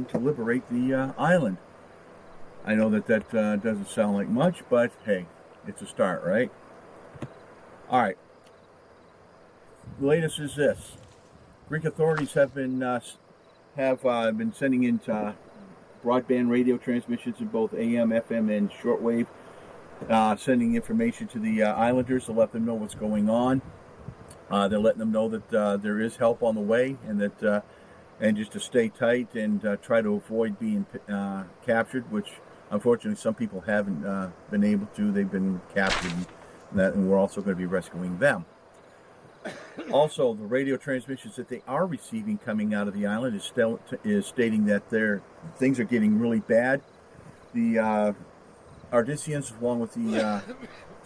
fighting to liberate the island. I know that doesn't sound like much, but hey, it's a start, right? All right. The latest is this: Greek authorities have been sending in broadband radio transmissions in both AM, FM, and shortwave, sending information to the islanders to let them know what's going on. They're letting them know that there is help on the way, and just to stay tight and try to avoid being captured, which unfortunately some people haven't been able to. They've been captured, and we're also going to be rescuing them. Also, the radio transmissions that they are receiving coming out of the island is stating that things are getting really bad. The Ardicians, along with the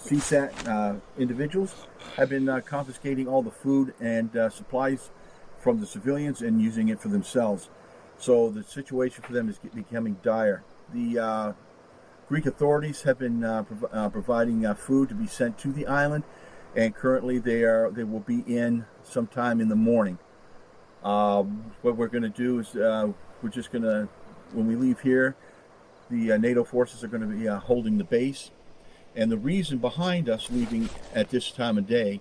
CSAT individuals, have been confiscating all the food and supplies from the civilians and using it for themselves. So the situation for them is becoming dire. The Greek authorities have been providing food to be sent to the island, and currently they will be in sometime in the morning. What we're going to do is we're just going to, when we leave here, the NATO forces are going to be holding the base. And the reason behind us leaving at this time of day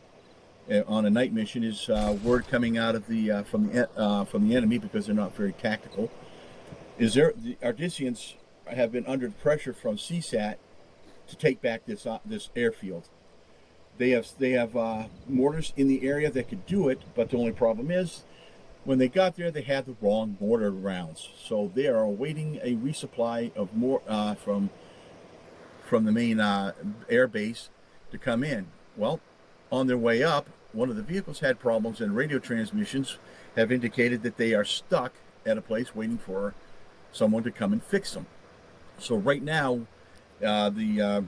on a night mission is word coming out of from the enemy, because they're not very tactical. The Ardicians have been under pressure from CSAT to take back this airfield. They have mortars in the area that could do it, but the only problem is when they got there, they had the wrong mortar rounds. So they are awaiting a resupply of more from the main air base to come in. Well, on their way up, one of the vehicles had problems, and radio transmissions have indicated that they are stuck at a place waiting for someone to come and fix them. So right now, the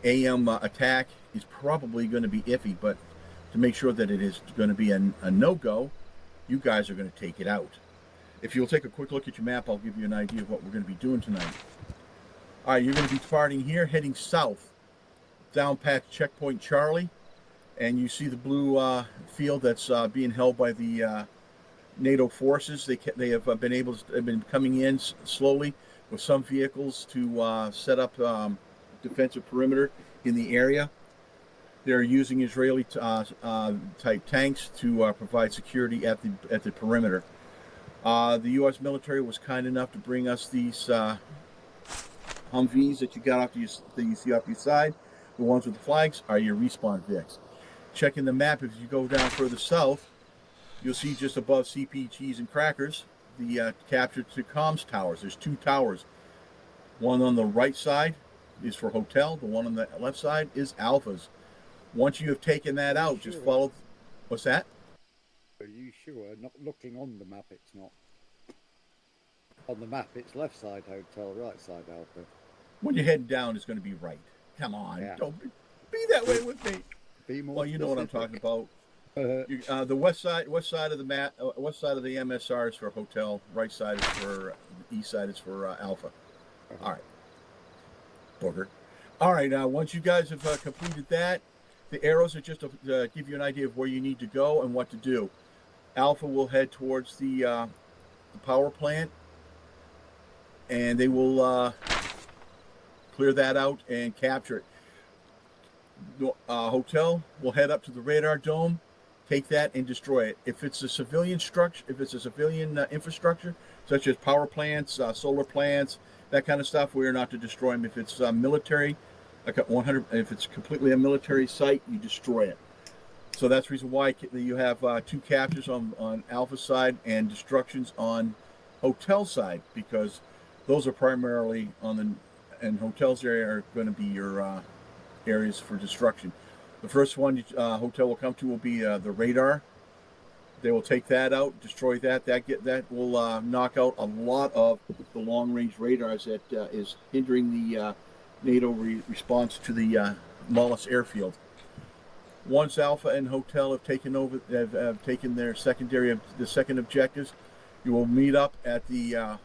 AM attack is probably going to be iffy, but to make sure that it is going to be a no-go, you guys are going to take it out. If you'll take a quick look at your map, I'll give you an idea of what we're going to be doing tonight. All right, you're going to be departing here, heading south, down past Checkpoint Charlie, and you see the blue field that's being held by the NATO forces. They have been coming in slowly with some vehicles to set up defensive perimeter in the area. They're using Israeli type tanks to provide security at the perimeter. The U.S. military was kind enough to bring us these Humvees that you see off your side. The ones with the flags are your respawn Vics. Checking the map, if you go down further south, you'll see just above CP Cheese and Crackers the captured to comms towers. There's two towers. One on the right side is for Hotel. The one on the left side is Alpha's. Once you have taken that out, just follow. What's that? Are you sure? Not looking on the map, it's not. On the map, it's left side Hotel, right side Alpha. When you're heading down, it's going to be right. Come on, Don't be that way with me. Be more. Well, you know what I'm talking about. The west side of the map, west side of the MSR is for Hotel. Right side is for the east side is for Alpha. All right, booger. All right, once you guys have completed that, the arrows are just to give you an idea of where you need to go and what to do. Alpha will head towards the power plant, and they will clear that out and capture it. Hotel will head up to the radar dome, take that and destroy it. If it's a civilian structure, if it's a civilian infrastructure, such as power plants, solar plants, that kind of stuff, we are not to destroy them. If it's military, like 100, if it's completely a military site, you destroy it. So that's the reason why you have two captures on Alpha side and destructions on Hotel side, because those are primarily and Hotel's area are going to be your areas for destruction. The first one Hotel will come to will be the radar. They will take that out, destroy that. That will knock out a lot of the long-range radars that is hindering the NATO response to the Mollis airfield. Once Alpha and Hotel have taken over, have taken their the second objectives, you will meet up at the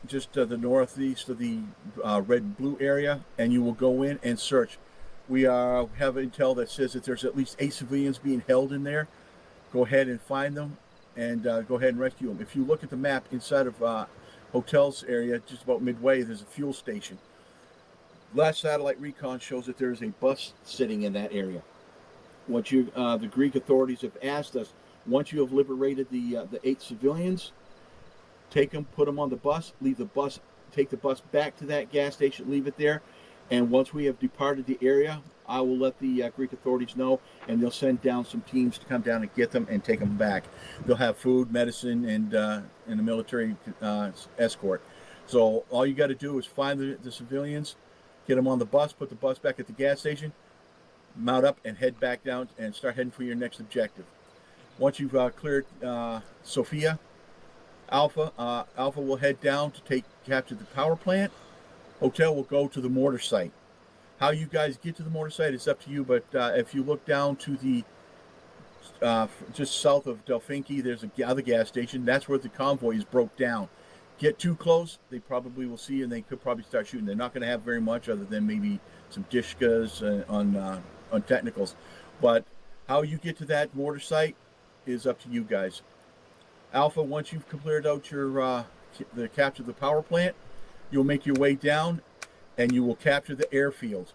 just to the northeast of the red-blue area, and you will go in and search. We have intel that says that there's at least 8 civilians being held in there. Go ahead and find them, and go ahead and rescue them. If you look at the map inside of hotels area, just about midway, there's a fuel station. Last satellite recon shows that there is a bus sitting in that area. Once you, the Greek authorities have asked us, once you have liberated the 8 civilians, take them, put them on the bus, leave the bus, take the bus back to that gas station, leave it there, and once we have departed the area, I will let the Greek authorities know, and they'll send down some teams to come down and get them and take them back. They'll have food, medicine, and a military escort. So all you got to do is find the civilians, get them on the bus, put the bus back at the gas station, mount up, and head back down and start heading for your next objective. Once you've cleared Sophia, Alpha will head down to capture the power plant. Hotel will go to the mortar site. How you guys get to the mortar site is up to you, but if you look down to the just south of Delfinki, there's a other gas station. That's where the convoy is broke down. Get too close, they probably will see you, and they could probably start shooting. They're not going to have very much other than maybe some dishkas on technicals. But how you get to that mortar site is up to you guys. Alpha, once you've cleared out the capture the power plant, you'll make your way down and you will capture the airfield.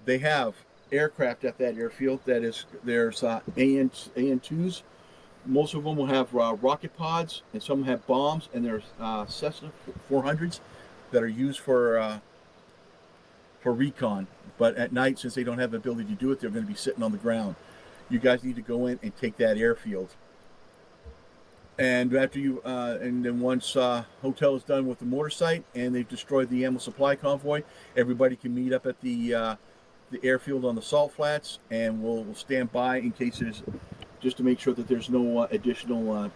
They have aircraft at that airfield. There's AN-2s. Most of them will have rocket pods, and some have bombs, and there's Cessna 400s that are used for recon. But at night, since they don't have the ability to do it, they're going to be sitting on the ground. You guys need to go in and take that airfield. And after you, and then once Hotel is done with the mortar site and they've destroyed the ammo supply convoy, everybody can meet up at the airfield on the salt flats, and we'll stand by in case there's, just to make sure that there's no additional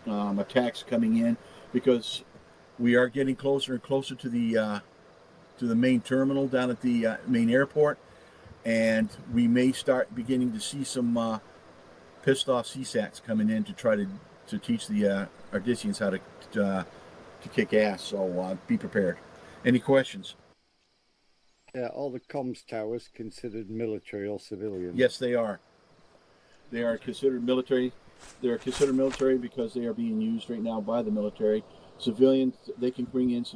attacks coming in, because we are getting closer and closer to the main terminal down at the main airport, and we may start beginning to see some pissed off CSATs coming in to try to teach the Ardicians how to kick ass. So be prepared. Any questions? Yeah, all the comms towers considered military or civilian? Yes, they are. They are considered military. They are considered military because they are being used right now by the military. Civilians, they can bring in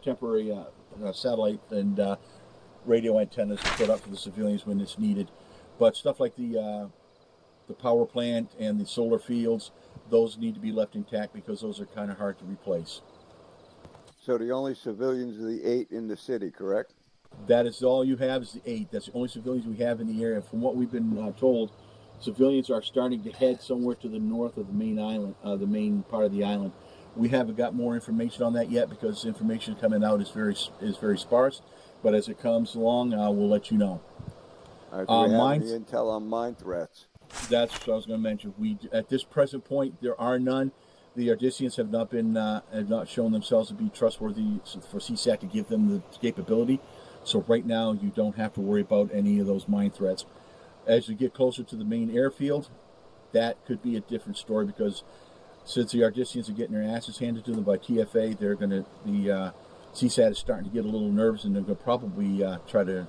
temporary satellite and radio antennas to put up for the civilians when it's needed. But stuff like the power plant and the solar fields, those need to be left intact because those are kind of hard to replace. So the only civilians are the 8 in the city, correct? That is all you have is the 8. That's the only civilians we have in the area. From what we've been told, civilians are starting to head somewhere to the north of the main island, the main part of the island. We haven't got more information on that yet because information coming out is very sparse. But as it comes along, we'll let you know. Do we have any intel on mine threats? That's what I was going to mention. At this present point, there are none. The Ardicians have not shown themselves to be trustworthy for CSAT to give them the capability. So right now, you don't have to worry about any of those mine threats. As you get closer to the main airfield, that could be a different story, because since the Ardicians are getting their asses handed to them by TFA, the CSAT is starting to get a little nervous, and they're going to probably try to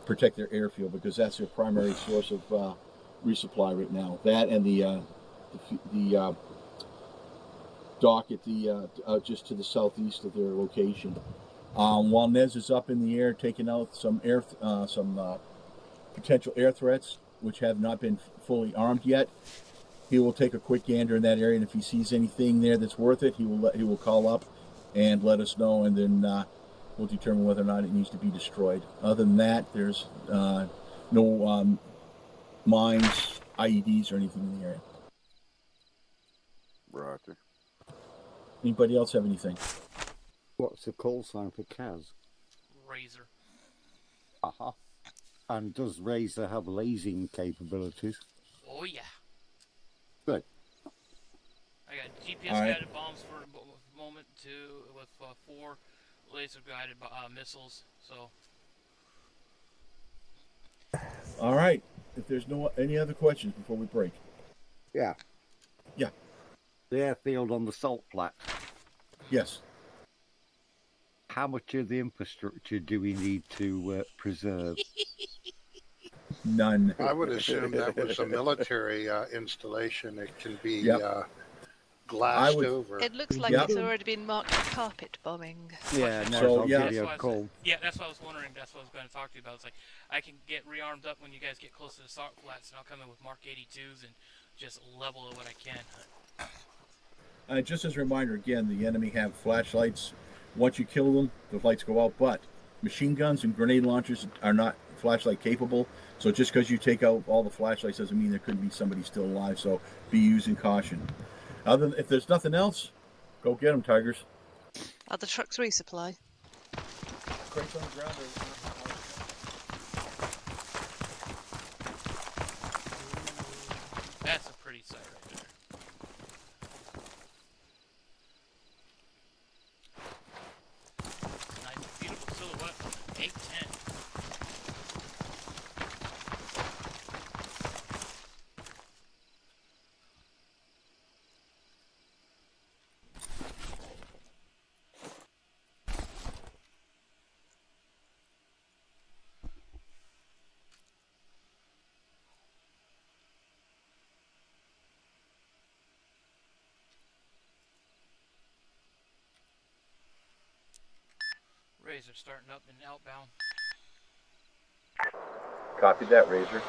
protect their airfield, because that's their primary source of resupply right now. That and the dock at the just to the southeast of their location. While Nez is up in the air taking out some potential air threats, which have not been fully armed yet, he will take a quick gander in that area, and if he sees anything there that's worth it, he will call up and let us know, and then we'll determine whether or not it needs to be destroyed. Other than that, there's no mines, IEDs, or anything in the area. Roger. Anybody else have anything? What's the call sign for Kaz? Razor. Uh-huh. And does Razor have lasing capabilities? Oh yeah. Good. I got GPS guided bombs for a moment too, with 4 laser guided missiles. So. All right. If there's any other questions before we break. Yeah. Yeah. The airfield on the salt flat. Yes. How much of the infrastructure do we need to preserve? None. I would assume that was a military installation. It can be Yep. glassed would- over. It looks like Yep. it's already been marked for carpet bombing. Yeah, no, So, I'll yeah. give That's you why I a was- call. Yeah, that's what I was wondering. That's what I was going to talk to you about. It's like I can get rearmed up when you guys get close to the salt flats, and I'll come in with Mark 82s and just level it what I can. Just as a reminder, again, the enemy have flashlights. Once you kill them, the lights go out. But machine guns and grenade launchers are not flashlight capable. So just because you take out all the flashlights doesn't mean there couldn't be somebody still alive. So be using caution. Other than, if there's nothing else, go get them, Tigers. Are the trucks resupply? Crates on the ground. That's a pretty sight right there. Nice, beautiful silhouette. 810. Razor starting up and outbound. Copy that, Razor.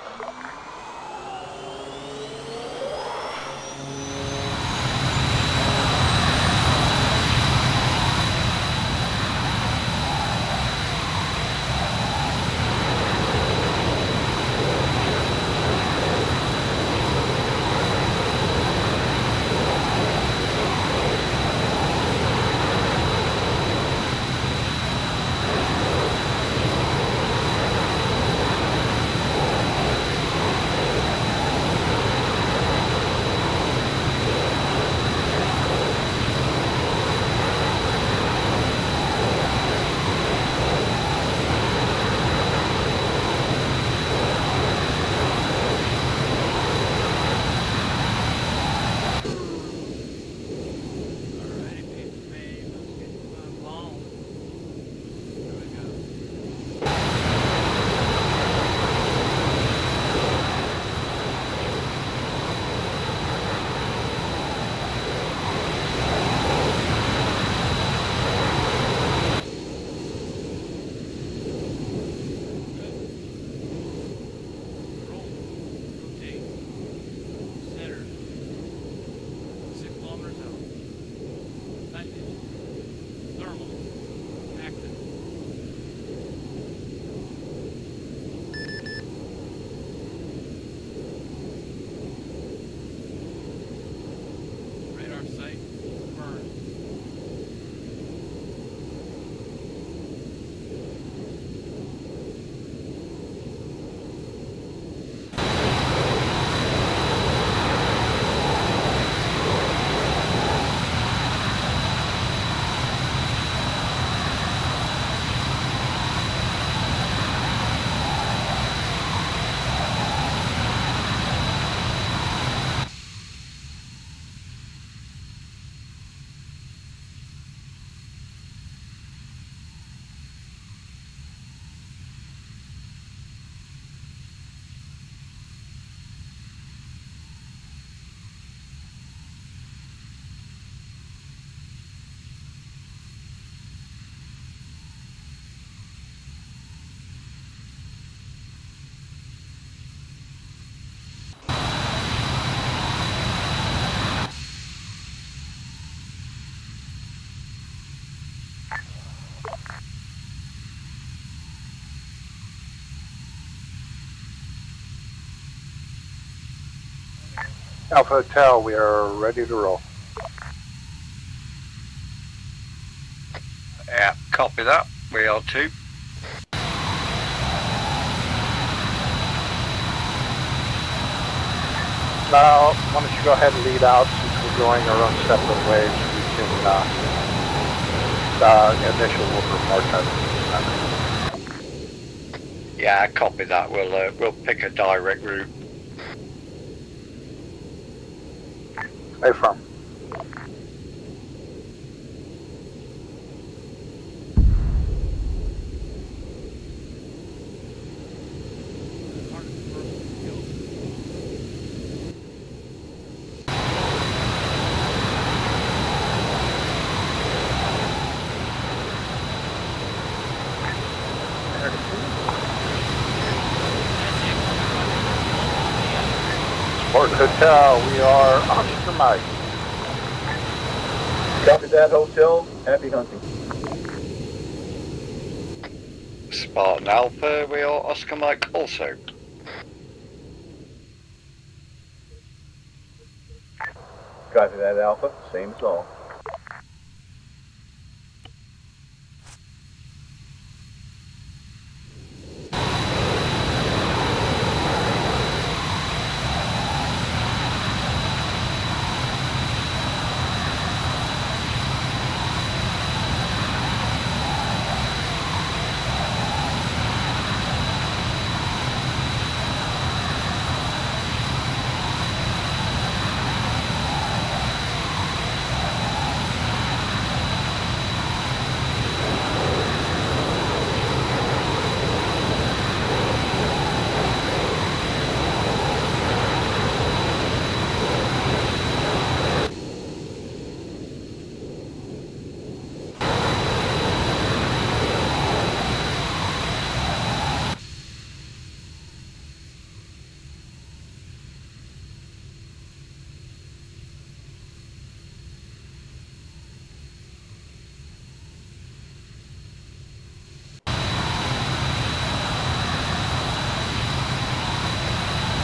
Alrighty, baby, let's get my bomb. Here we go. Roll. Rotate. Center. 6 kilometers out. Lightning. Thermal. Active. Radar sight. Burn. Alpha Hotel, we are ready to roll. Yeah, copy that. We are too. Now, why don't you go ahead and lead out since we're going our own separate ways. We can initial will report that. Yeah, copy that. We'll pick a direct route. Hey, from. Mark. Port Hotel, we are Oscar Mike. Copy that, Hotel. Happy hunting. Spartan Alpha, we are Oscar Mike also. Copy that, Alpha. Same as all.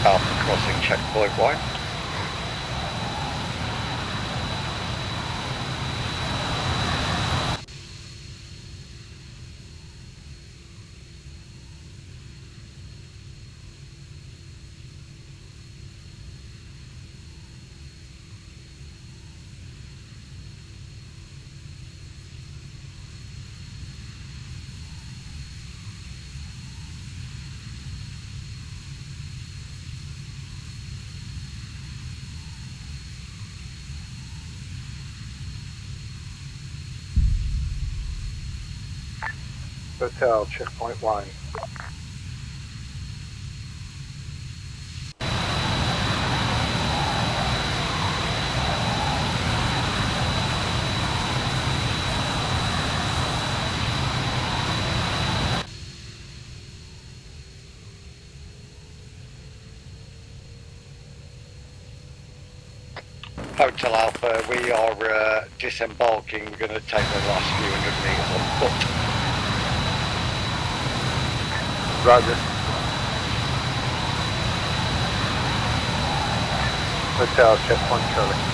Alpha crossing checkpoint 1. Hotel, checkpoint 1. Hotel Alpha, we are disembarking. We're going to take the last few hundred metres on foot. Roger. Hotel, checkpoint Charlie.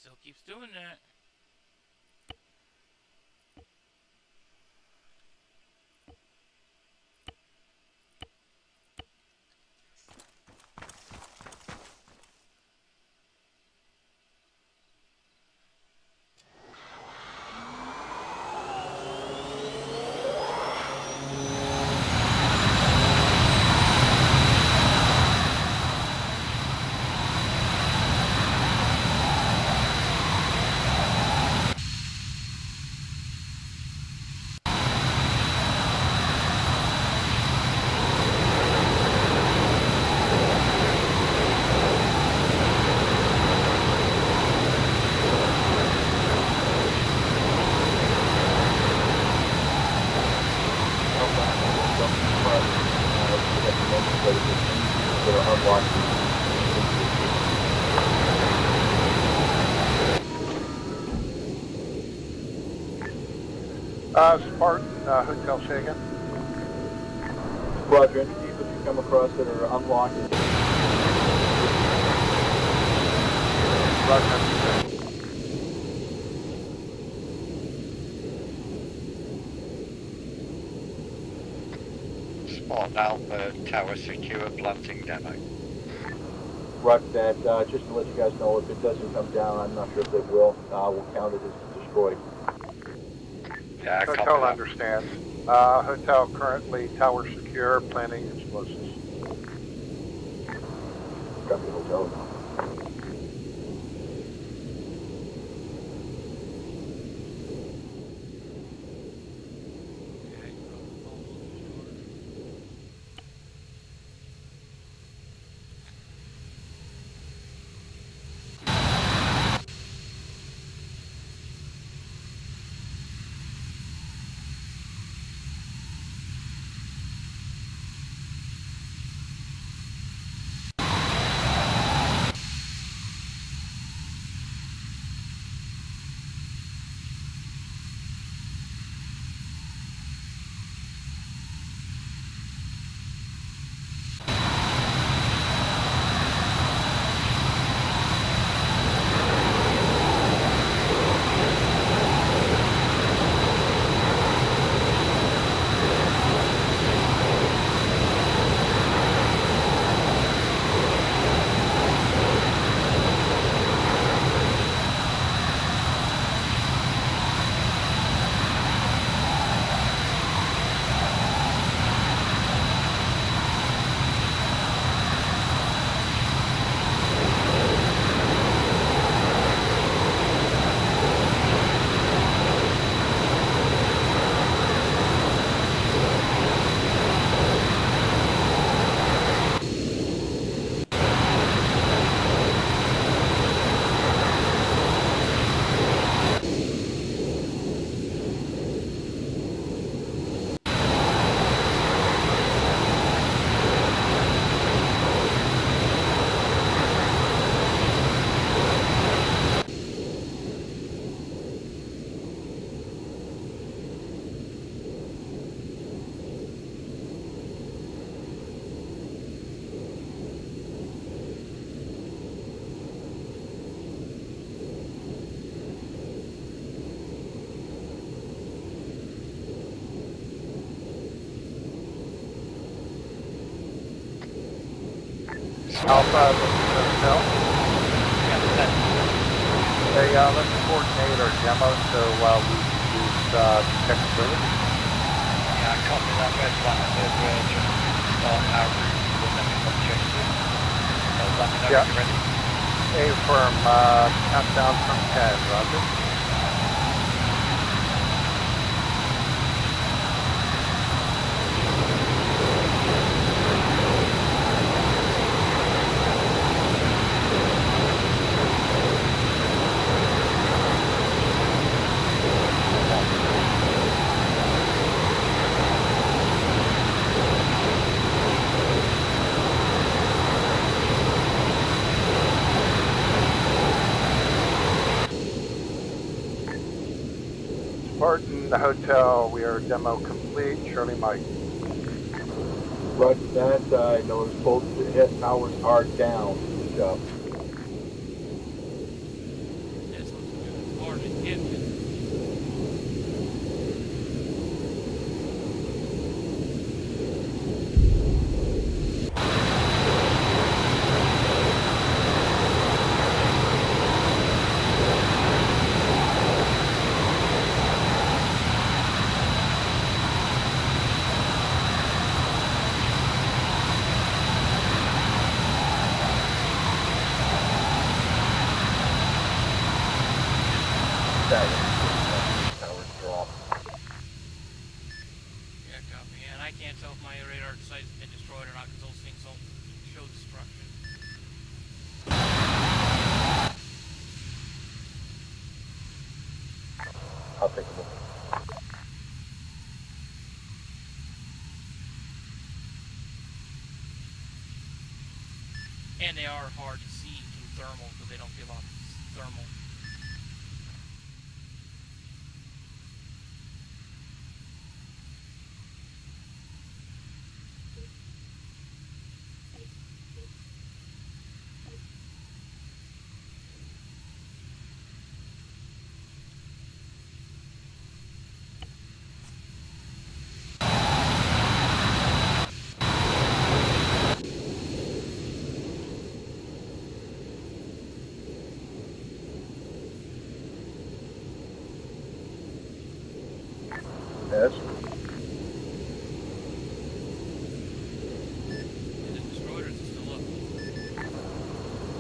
still keeps doing that. Spartan, Hotel Shagan. Roger, any vehicles you come across that are unlocked? Roger. Spot Alpha Tower secure planting demo. Roger that. Just to let you guys know, if it doesn't come down, I'm not sure if it will. We'll count it as destroyed. Yeah, I copy Hotel that. understands. Hotel currently tower secure, planning explosives. Copy hotel. Okay. Alpha, Hotel. Hey, let's coordinate our demo so we use detectability. Yeah, I copy that red one. We're just starting our route to the next objective. So let me know Yeah. when you're ready. A-firm, countdown from 10, roger. Spartan, the hotel, we are demo complete. Charlie Mike. Roger that. I noticed both the hit towers are down. Good job. Yes, Copy. And I can't tell if my radar site's been destroyed or not because those things don't show destruction. I'll take a look. And they are hard to see through thermal because they don't give off thermal. Yes. Is it destroyed or is it still up?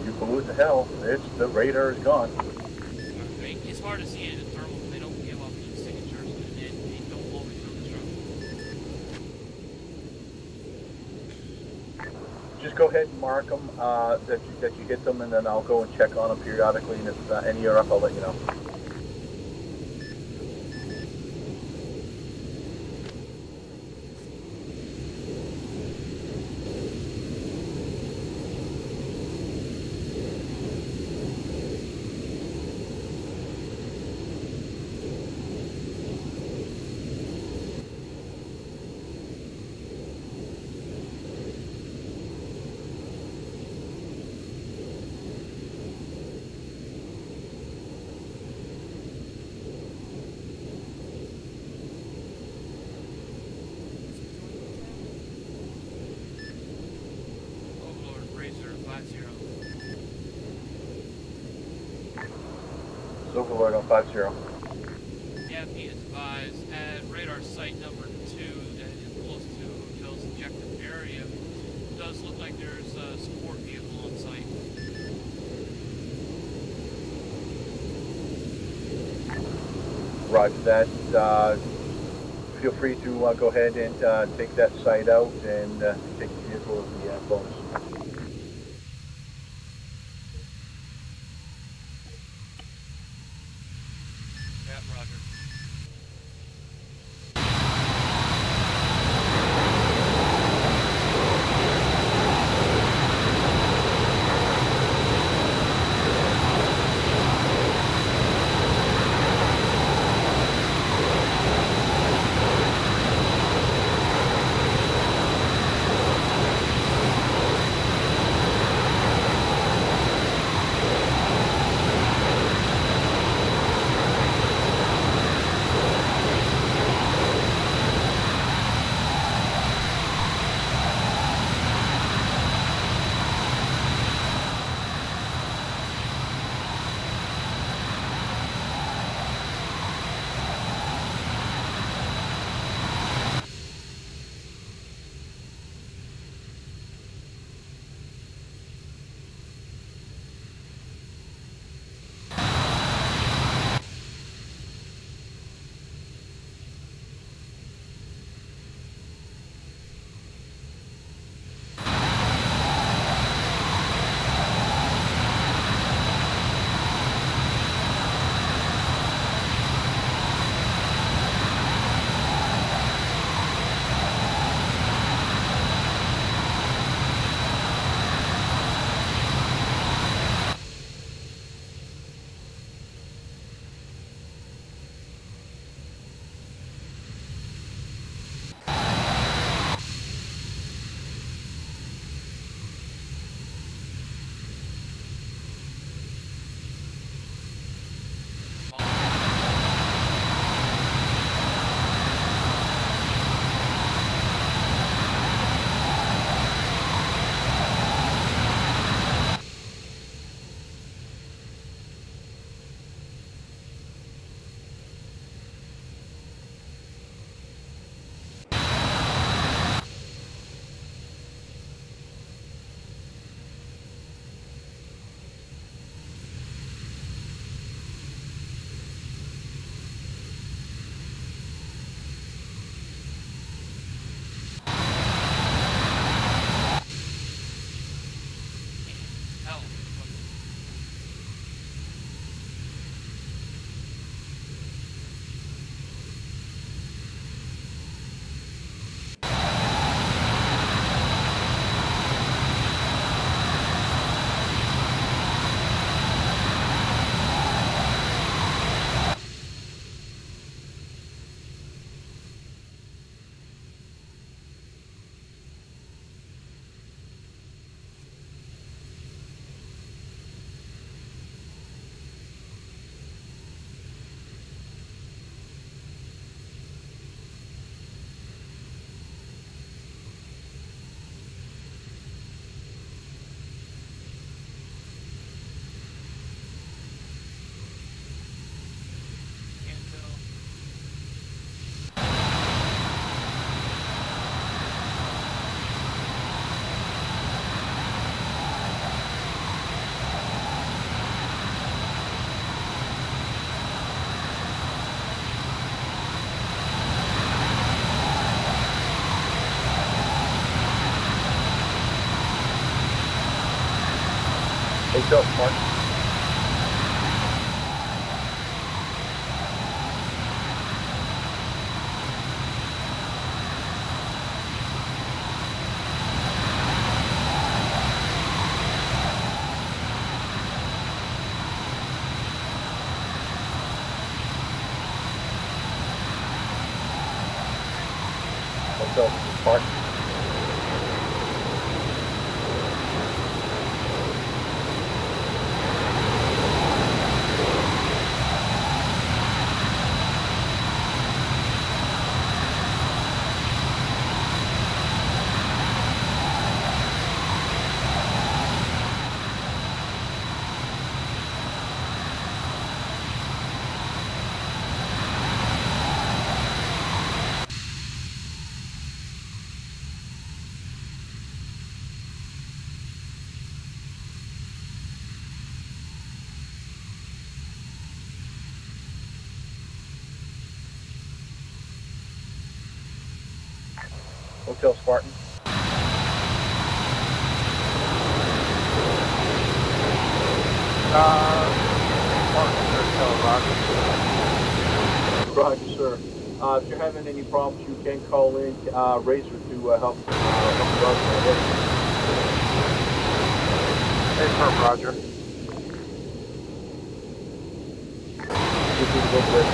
You blew it to hell. The radar is gone. Okay. It's hard to see it in thermal because they don't give off heat signatures and they don't always show destruction. Just go ahead and mark them that you hit them, and then I'll go and check on them periodically. And if any are up, I'll let you know. Overlord Razor 50. Overlord on 50. Yeah, be advised at radar site number 2 that is close to Hotel's objective area. It does look like there's a support vehicle on site. Roger that. Feel free to go ahead and take that site out and take the vehicle as the bonus. Yeah, roger. Hotel Spartan. Hotel Spartan. Hotel Spartan. Roger, sir. If you're having any problems, you can call in Razor to help you out. Hey, firm, Roger. This is the book.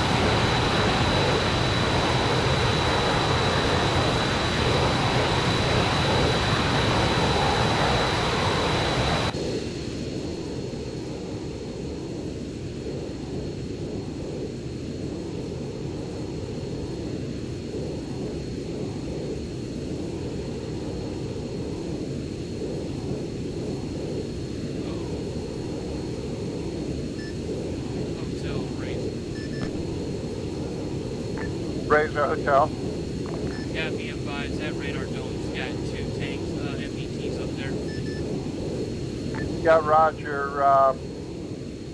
Hotel Razor. Razor Hotel. Yeah, be advised that radar dome's got 2 tanks, MPTs up there. Yeah, Roger.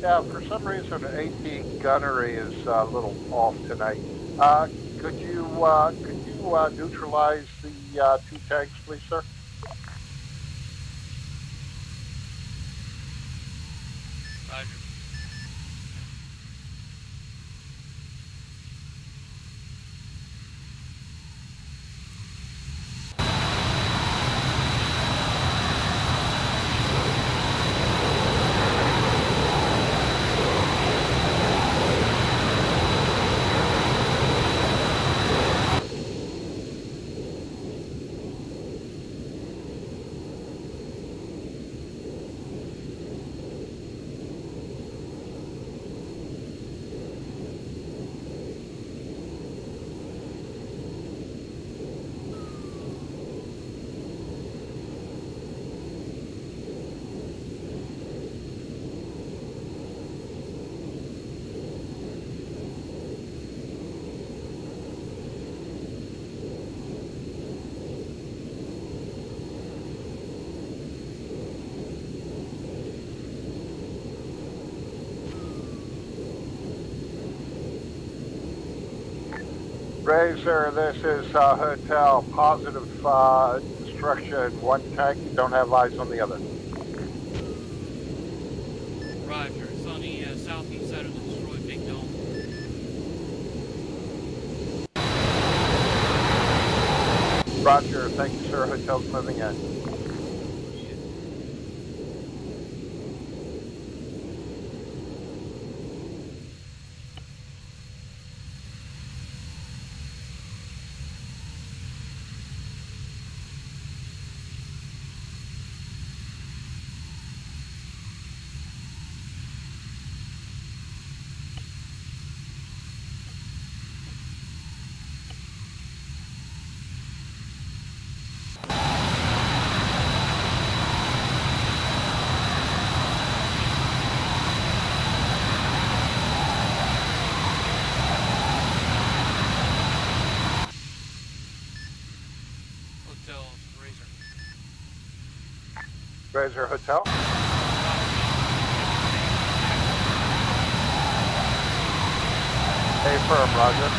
Yeah, for some reason, AT gunnery is a little off tonight. Could you neutralize the 2 tanks, please, sir? Roger. Razor, this is Hotel. Positive destruction. 1 tank. You don't have eyes on the other. Roger. It's on the southeast side of the destroyed Big Dome. Roger. Thank you, sir. Hotel's moving in. Hotel Razor. Razor Hotel. Hey, firm, Roger.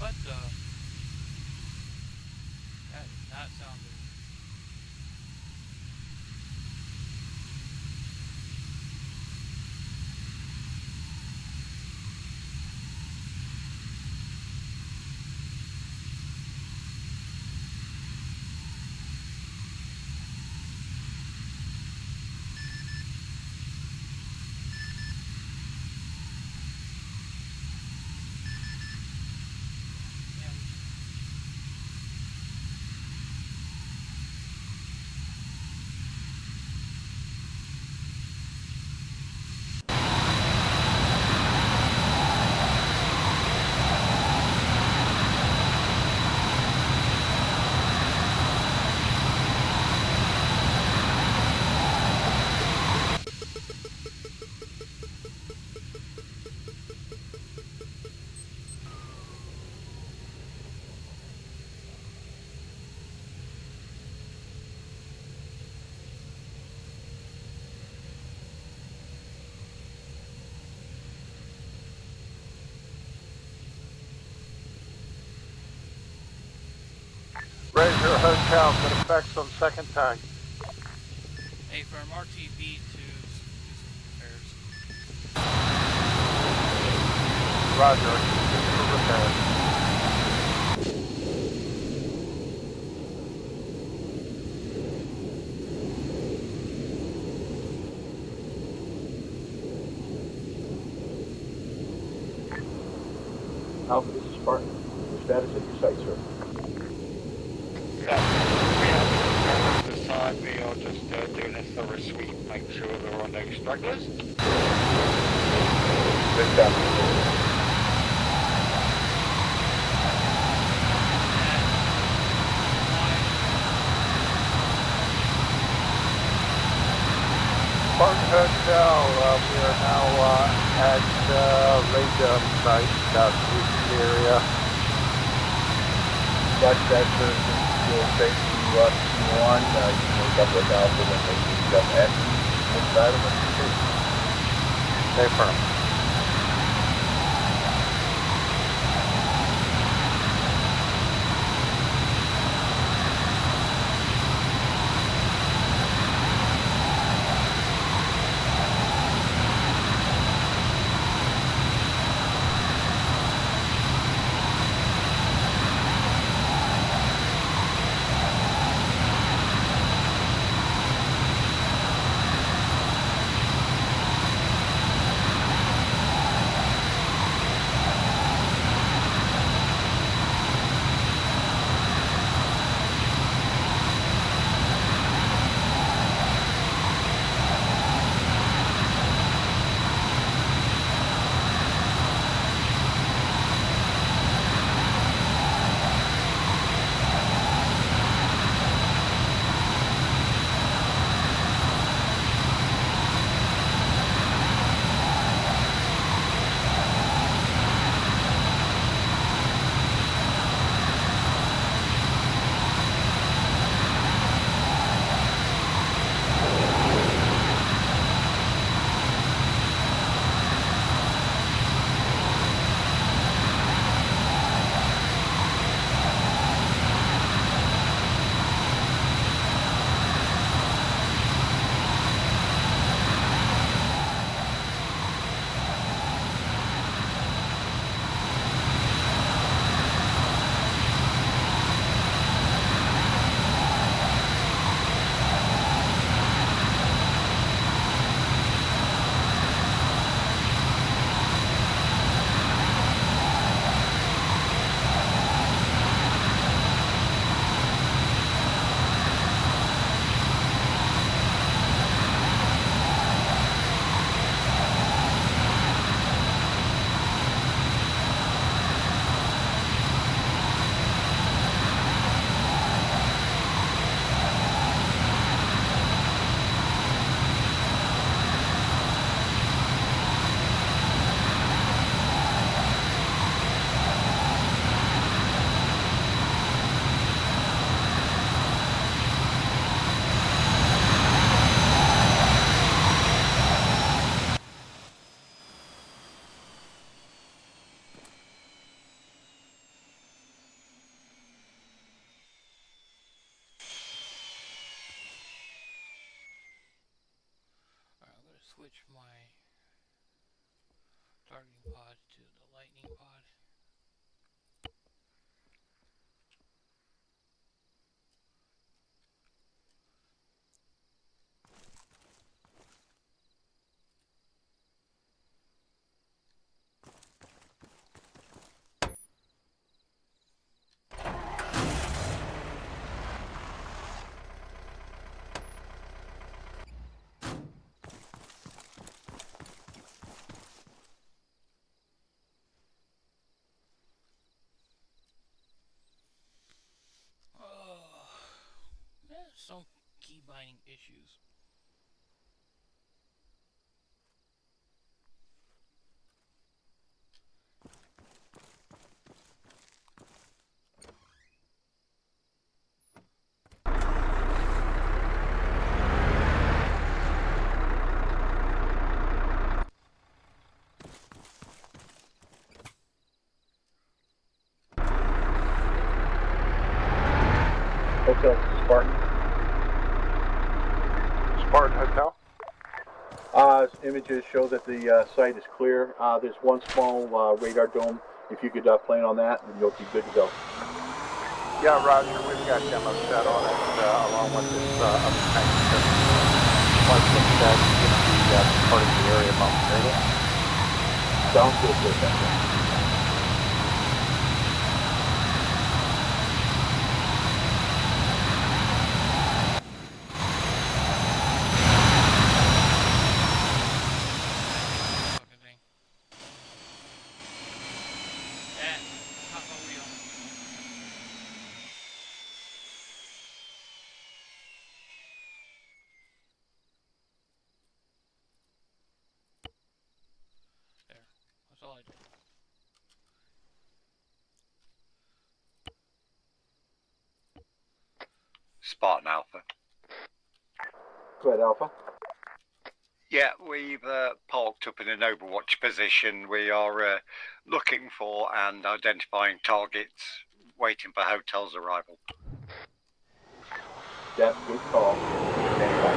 what? That sounded. Yeah. Razor Hotel, good effects on second tank. Hey, from RTB to do some repairs. Roger, continue for repairs. Alpha, this is Spartan. Your status at your site, sir. Yeah, we have this time. We are just doing a thorough sweep, make sure there are no stragglers. Good copy. Spartan Hotel, we are now at radar site, southeast area. Roger that, sir. You'll say to T1, you can look up with Alpha when they meet up at the side of the Stay firm. switch my targeting pod to the lightning pod. Some key binding issues. Hotel Spartan. Spartan Hotel. Images show that the site is clear. There's one small radar dome. If you could plane on that, you'll be good to go. Yeah, Roger, we've got demo set on it, along with this other tank. Once it's going to be part of the area momentarily. Sounds good, thank you. Fucking thing. Papa wheel. There. That's all I do. Spartan Alpha. Go ahead, Alpha. Yeah, we've parked up in an overwatch position. We are looking for and identifying targets, waiting for hotel's arrival. That's a good call. Stand by.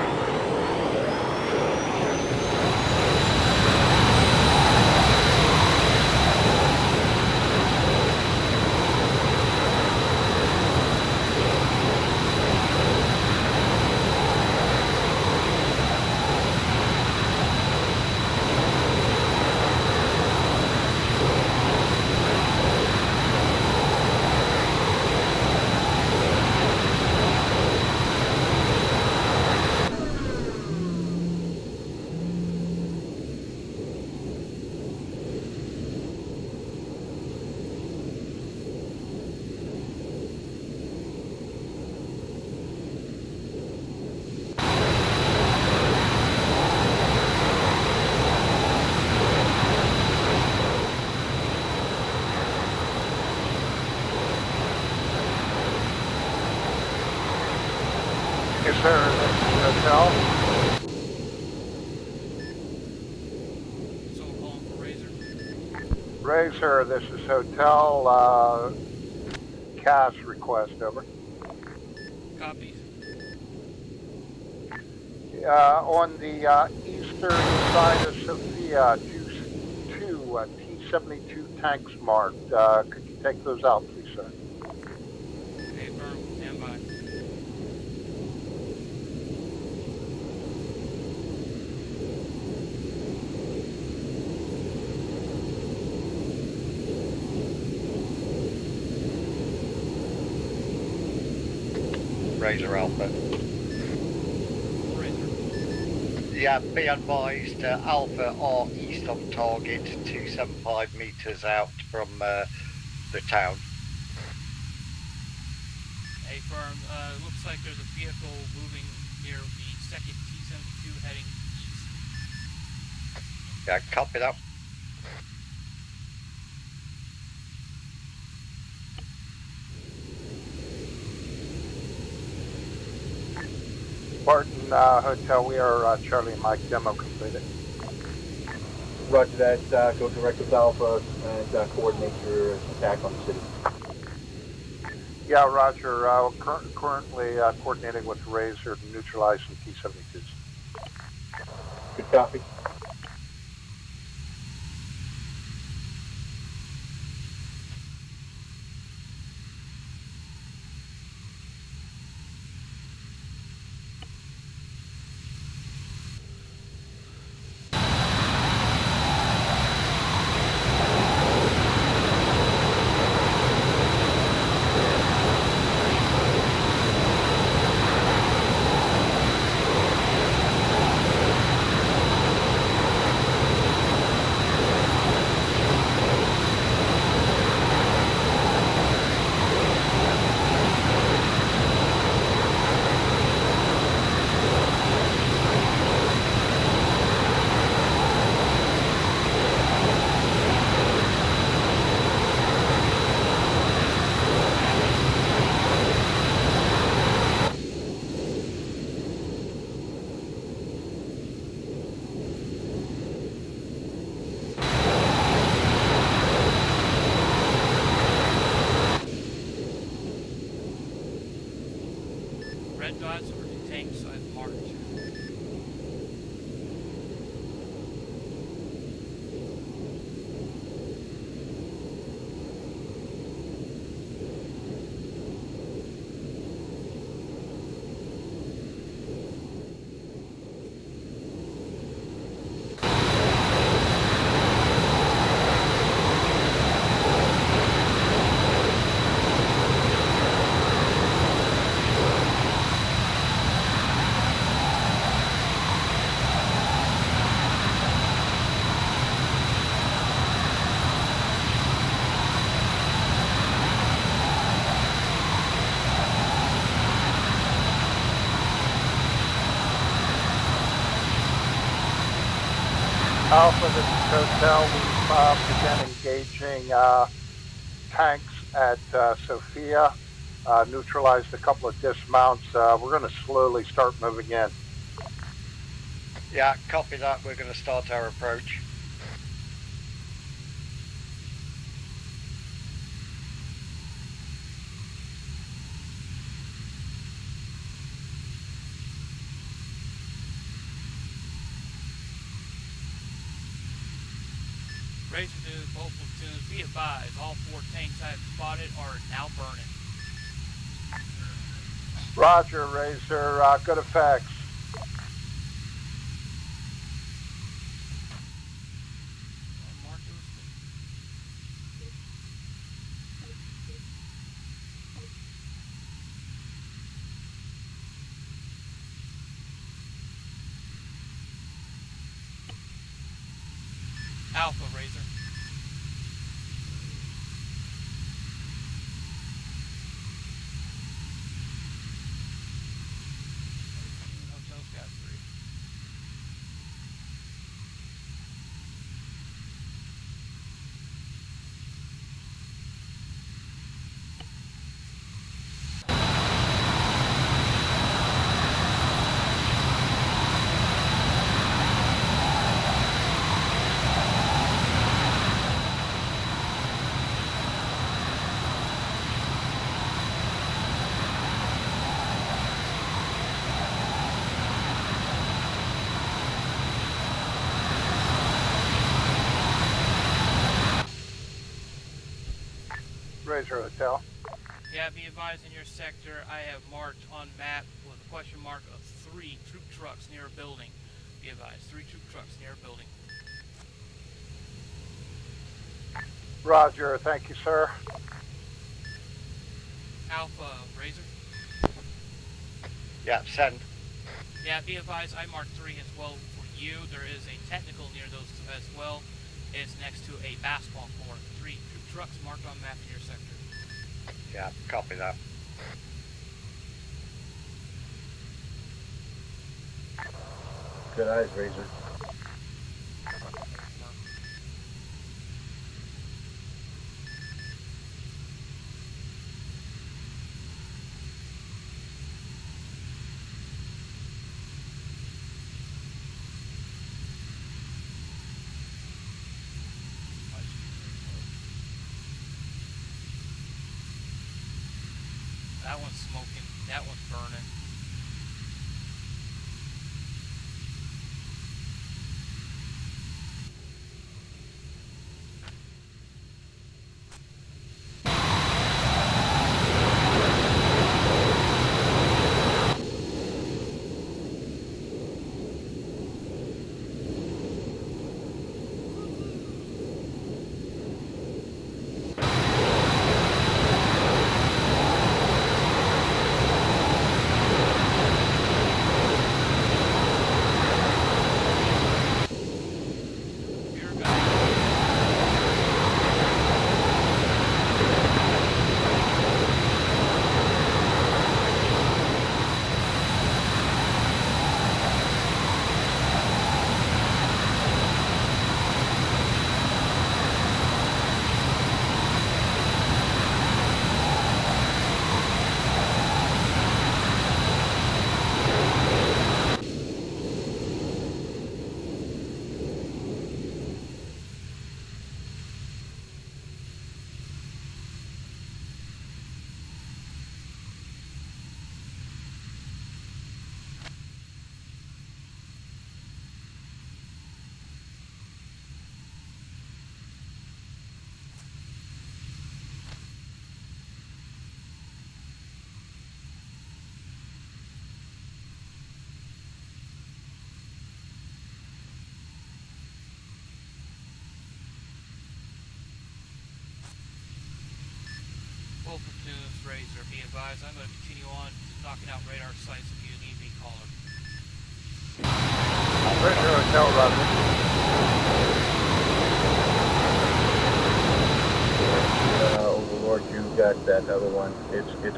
Is there a hotel? So we're calling for Razor. Razor, this is hotel, CAS request, over. Copies. On the eastern side of Sophia, two T-72 tanks marked. Could you take those out, please, sir? Okay, firm. Stand by. Razor Alpha. Razor. Yeah, be advised, Alpha are east of target, 275 metres out from the town. Hey, firm. Looks like there's a vehicle moving near the second T-72 heading east. Yeah, copy that. Spartan Hotel, we are Charlie and Mike, demo completed. Roger that. Go direct with Alpha and coordinate your attack on the city. Yeah, Roger. Currently coordinating with Razor to neutralize some T-72s. Good copy. Red dots over the tanks I've marked. Alpha, this is Hotel. We've begun engaging tanks at Sophia. Neutralized a couple of dismounts. We're going to slowly start moving in. Yeah, copy that. We're going to start our approach. Razor to both platoons, be advised, all 4 tanks I've spotted are now burning. Roger, Razor. Good effects. Mark those. Alpha, Razor. Hotel's got 3. Razor Hotel. Yeah, be advised in your sector, I have marked on map with a question mark of 3 troop trucks near a building. Be advised, 3 troop trucks near a building. Roger. Thank you, sir. Alpha, Razor. Yeah, send. Yeah, be advised, I marked 3 as well for you. There is a technical near those as well. It's next to a basketball court. 3 troop trucks marked on map in your sector. Yeah, copy that. Good eyes, Razor. That one's smoking. That one's burning. Razor. Be advised, I'm going to continue on knocking out radar sites if you need me, caller. Razor Hotel, Roger. Overlord, you got that other one. It's good.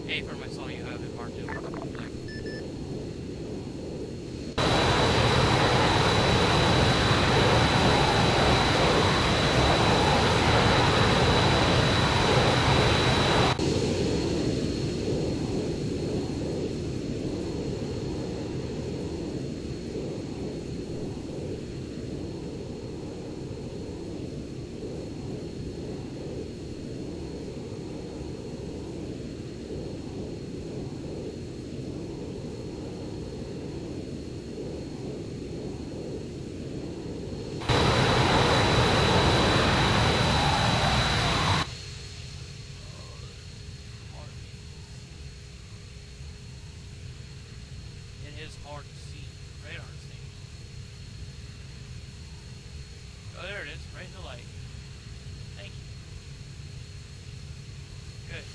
Affirm, I saw you have it marked over. It is hard to see radar things. Oh, there it is, right in the light. Thank you. Good.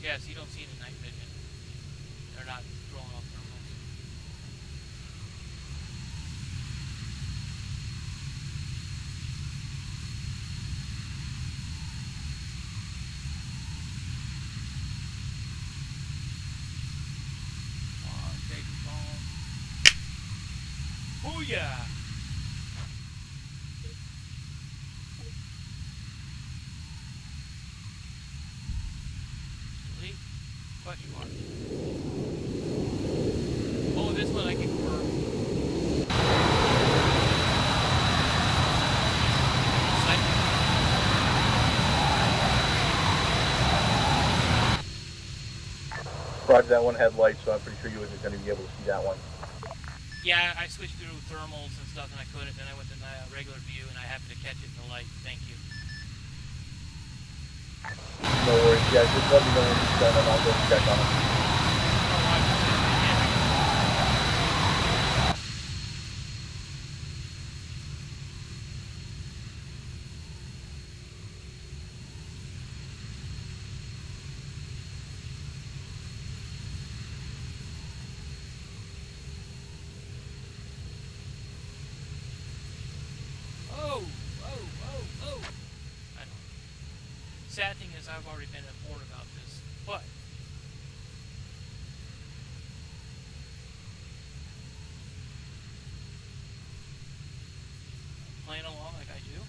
Yes, you don't see any night vision. They're not throwing off thermals. Come on, take it home. Booyah! Delete? Question mark. Oh, this one I can confirm. Sight. Roger, that one had lights, so I'm pretty sure you wasn't going to be able to see that one. Yeah, I switched through thermals and stuff and I couldn't. Then I went to regular view and I happened to catch it in the light. Thank you. No worries. Yeah, just let me know when he's done and I'll go check on him. Oh, Roger says yeah. Oh, oh, oh, oh. I know. Sad thing is I've already been informed about this, but playing along like I do.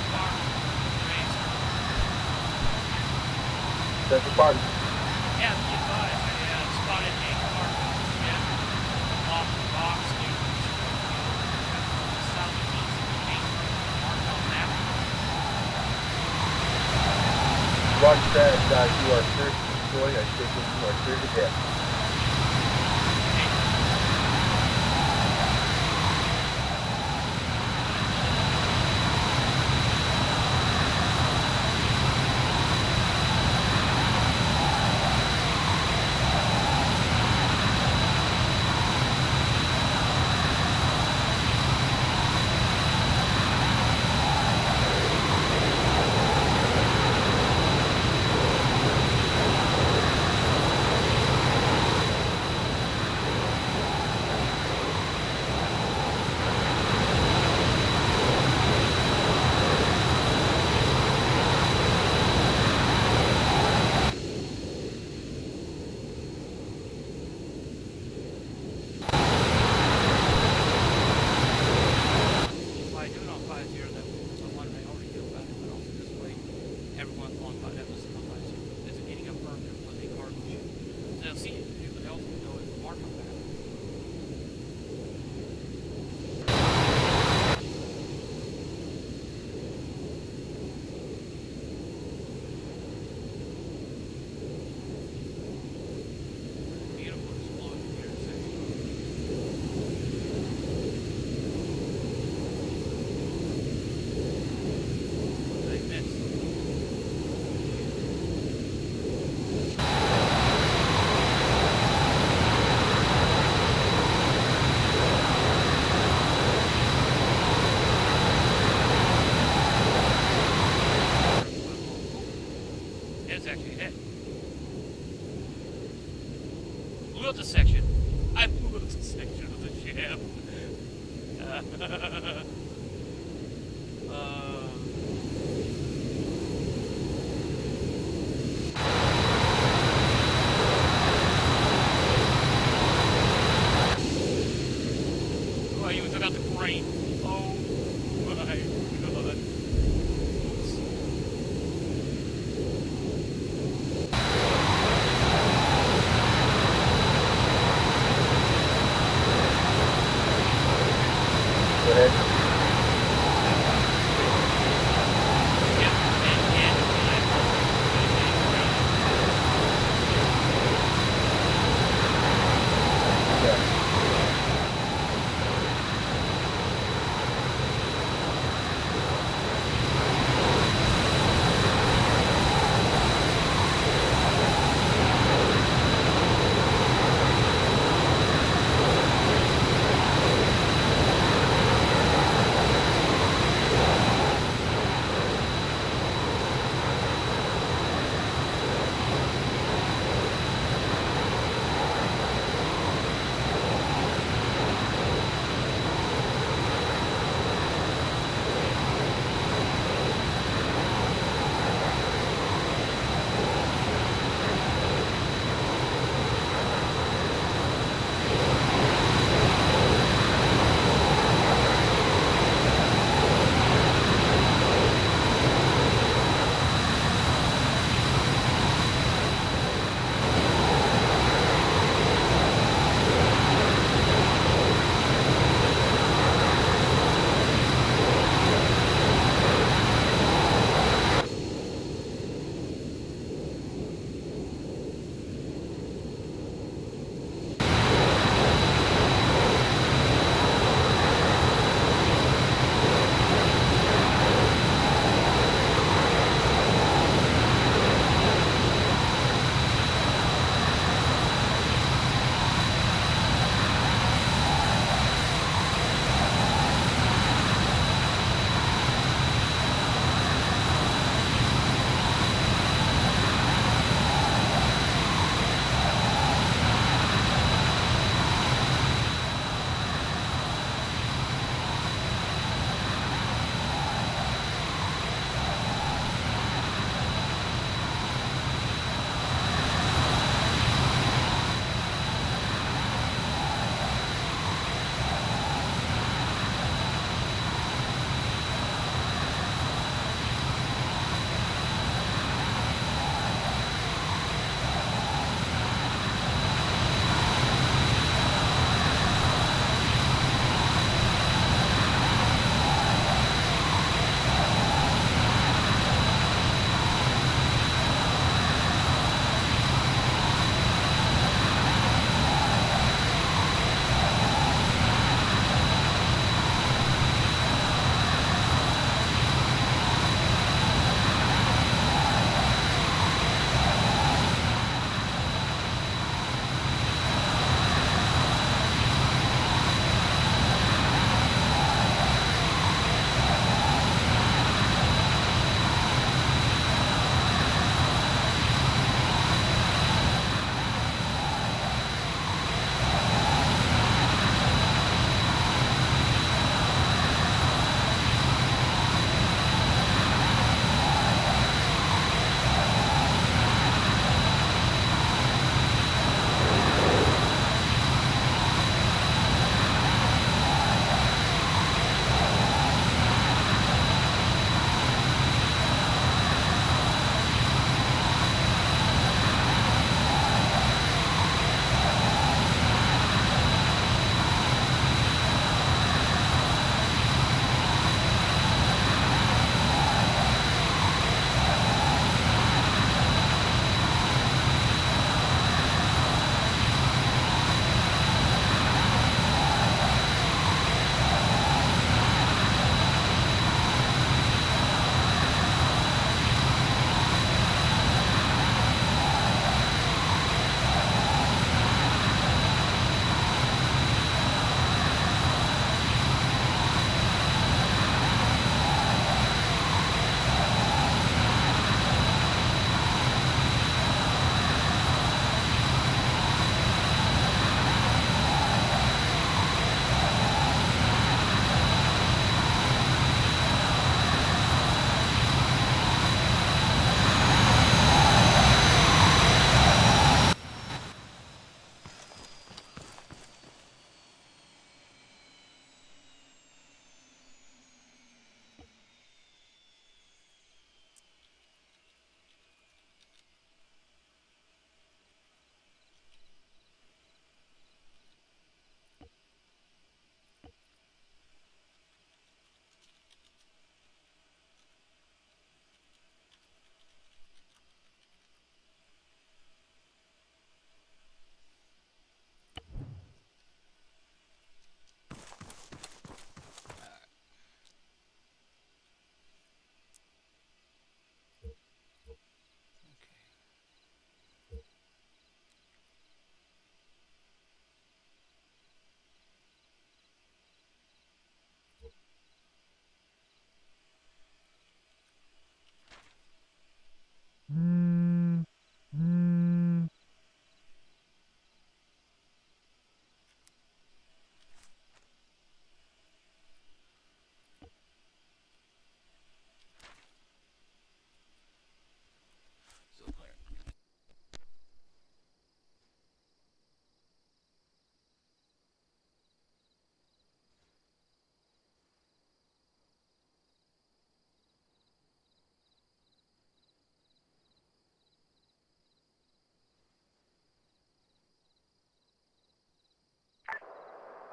Spark, Razor. That's the party. Yeah, be advised. I spotted a cargo ship off the box near the southeast of the main marked on map. Roger that, you are clear to destroy. I take it you are clear to hit. moved a section. I moved a section of the ship. Oh, I even took out the crane. Oh my god. Oops. Go ahead.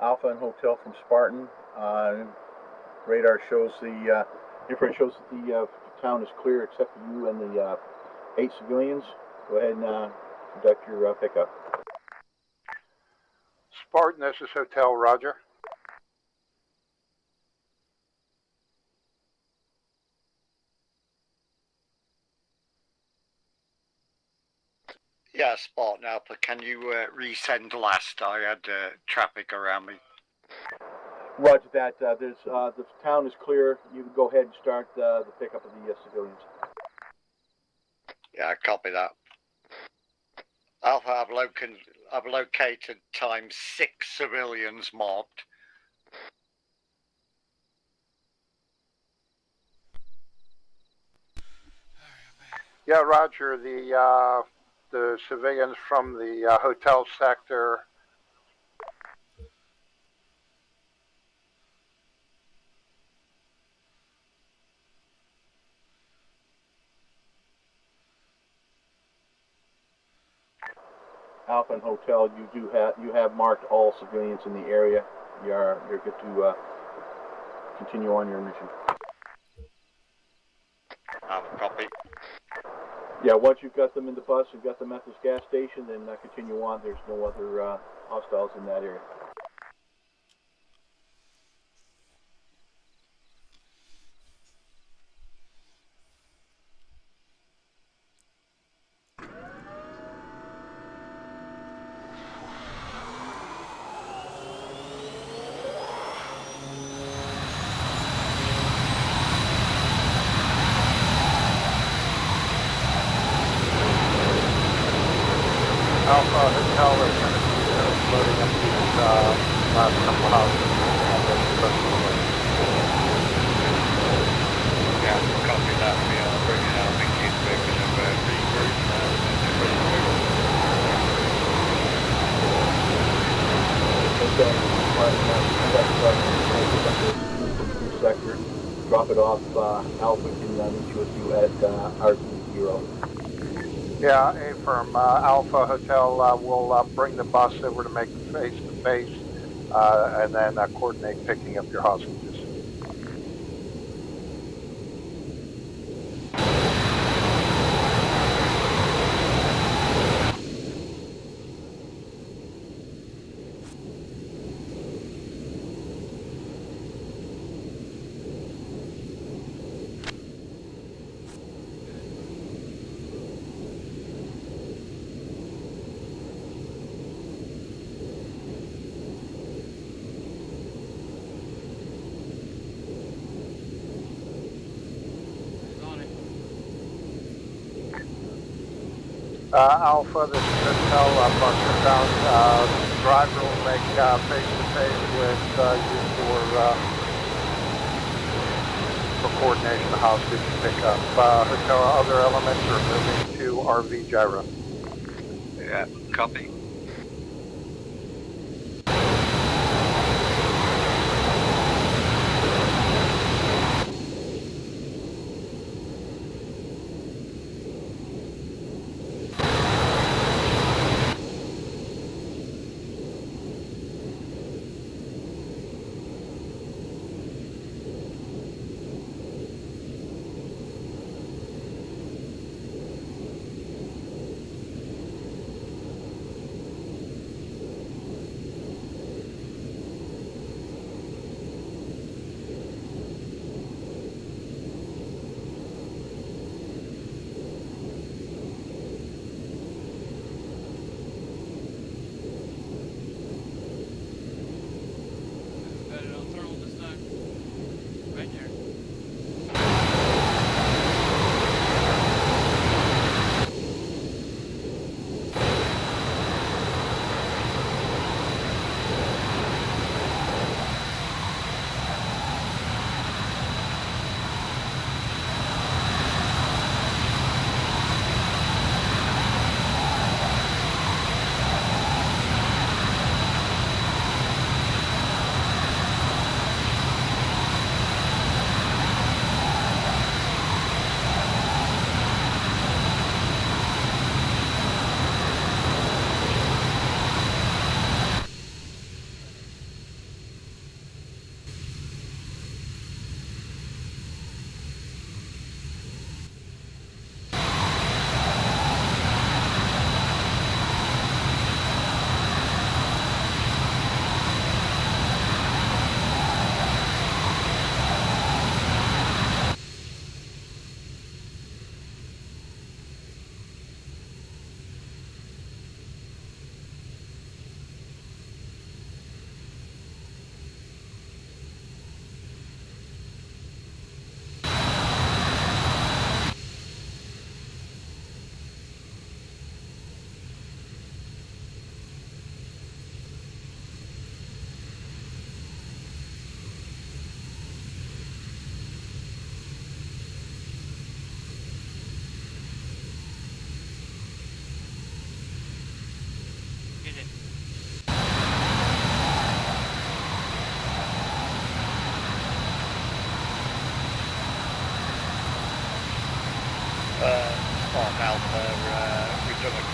Alpha and Hotel from Spartan. Radar shows infrared shows that the town is clear except for you and the 8 civilians. Go ahead and conduct your pickup. Spartan, this is Hotel, roger. Yeah, Spartan Alpha, can you resend last? I had traffic around me. Roger that. The town is clear. You can go ahead and start the pickup of the civilians. Yeah, copy that. Alpha, I've located times 6 civilians marked. Yeah, roger. The civilians from the hotel sector. Alpha and Hotel, you have marked all civilians in the area. You're good to continue on your mission. Copy. Yeah, once you've got them in the bus, you've got them at this gas station, then continue on. There's no other hostiles in that area. Alpha Hotel is going to be loading up these last couple of houses on the rest of the way. Yeah, copy that. We are bringing our Mickey's we're going to regroup now. Sector, drop it off. Alpha can meet with you at RT0. Yeah, from Alpha Hotel, we'll bring the bus over to make the face-to-face, and then coordinate picking up your hostages. Alpha, this is Hotel, bus inbound. Driver will make face-to-face with you for coordination of hostage pickup. Hotel, other elements are moving to RV Gyro. Yeah, copy.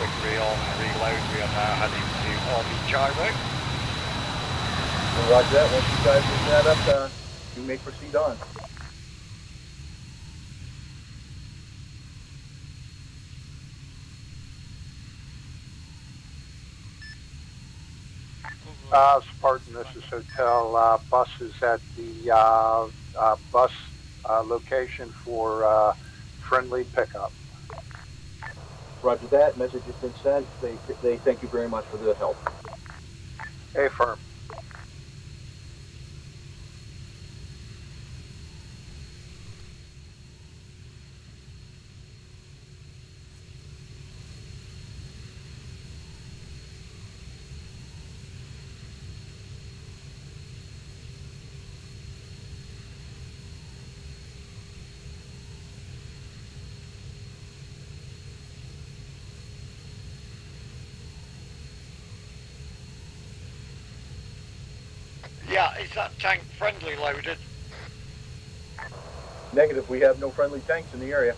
quick rearm and reload. We are now heading to RV Gyro. Well, roger that. Once you guys rig that up, you may proceed on. Spartan, this is Hotel. Bus is at the bus location for friendly pickup. Roger that. Message has been sent. They thank you very much for the help. Affirm. Yeah, is that tank friendly loaded? Negative. We have no friendly tanks in the area.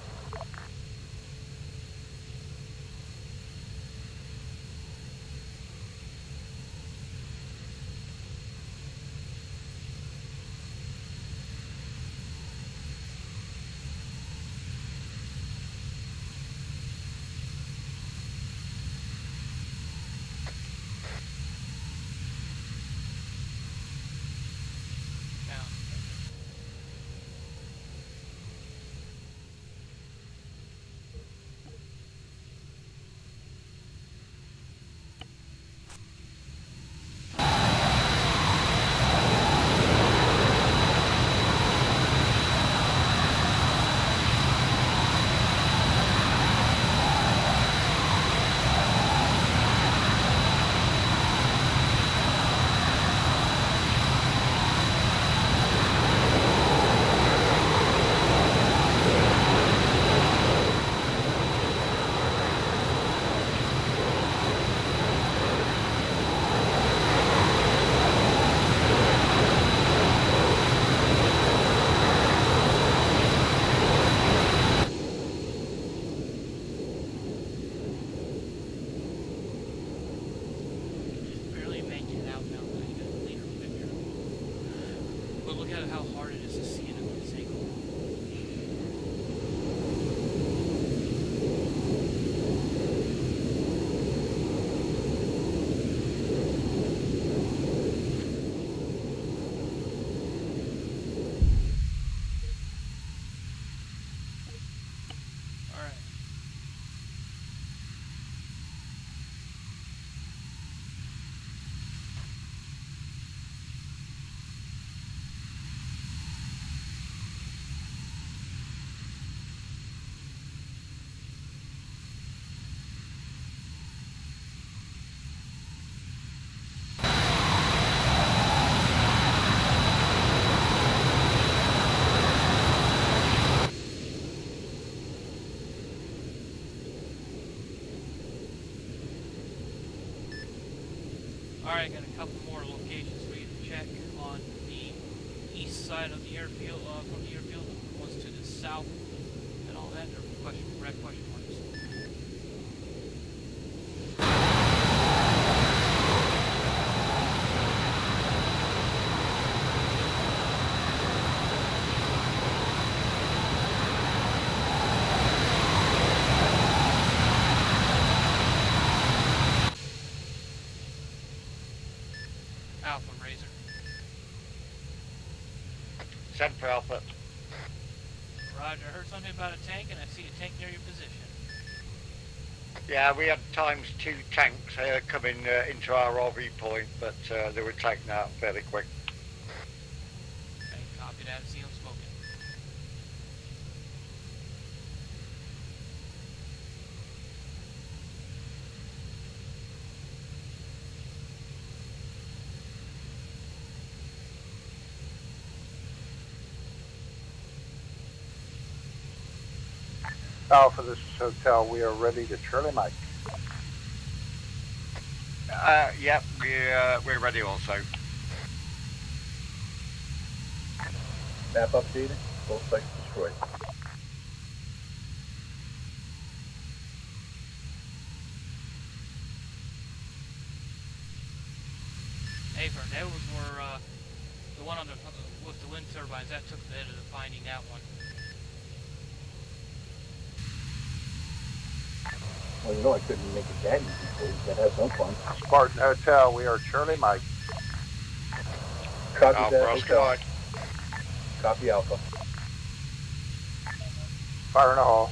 Barely making it out now. I got a cleaner picture. But look at how hard it is to see it at this angle. Alright. Alright, got a couple more locations for you to check on the east side of the airfield, from the airfield, ones to the south, and all that, are red question marks. Alpha Razor. Send for Alpha. Roger, I heard something about a tank, and I see a tank near your position. Yeah, we had times 2 tanks coming into our RV point, but they were taken out fairly quick. Okay, copy that, see them spoken. Alpha, this is Hotel. We are ready to Charlie Mike. Yep, we're ready also. Map updated. Both sites destroyed. Hey, for those were the one on the with the wind turbines. That took the hit of finding that one. Well, you know I couldn't make it that easy for you. You gotta have some fun. Spartan Hotel, we are Charlie Mike. Copy Alpha that. Oscar Hotel. Mike. Copy Alpha. Fire in the hall.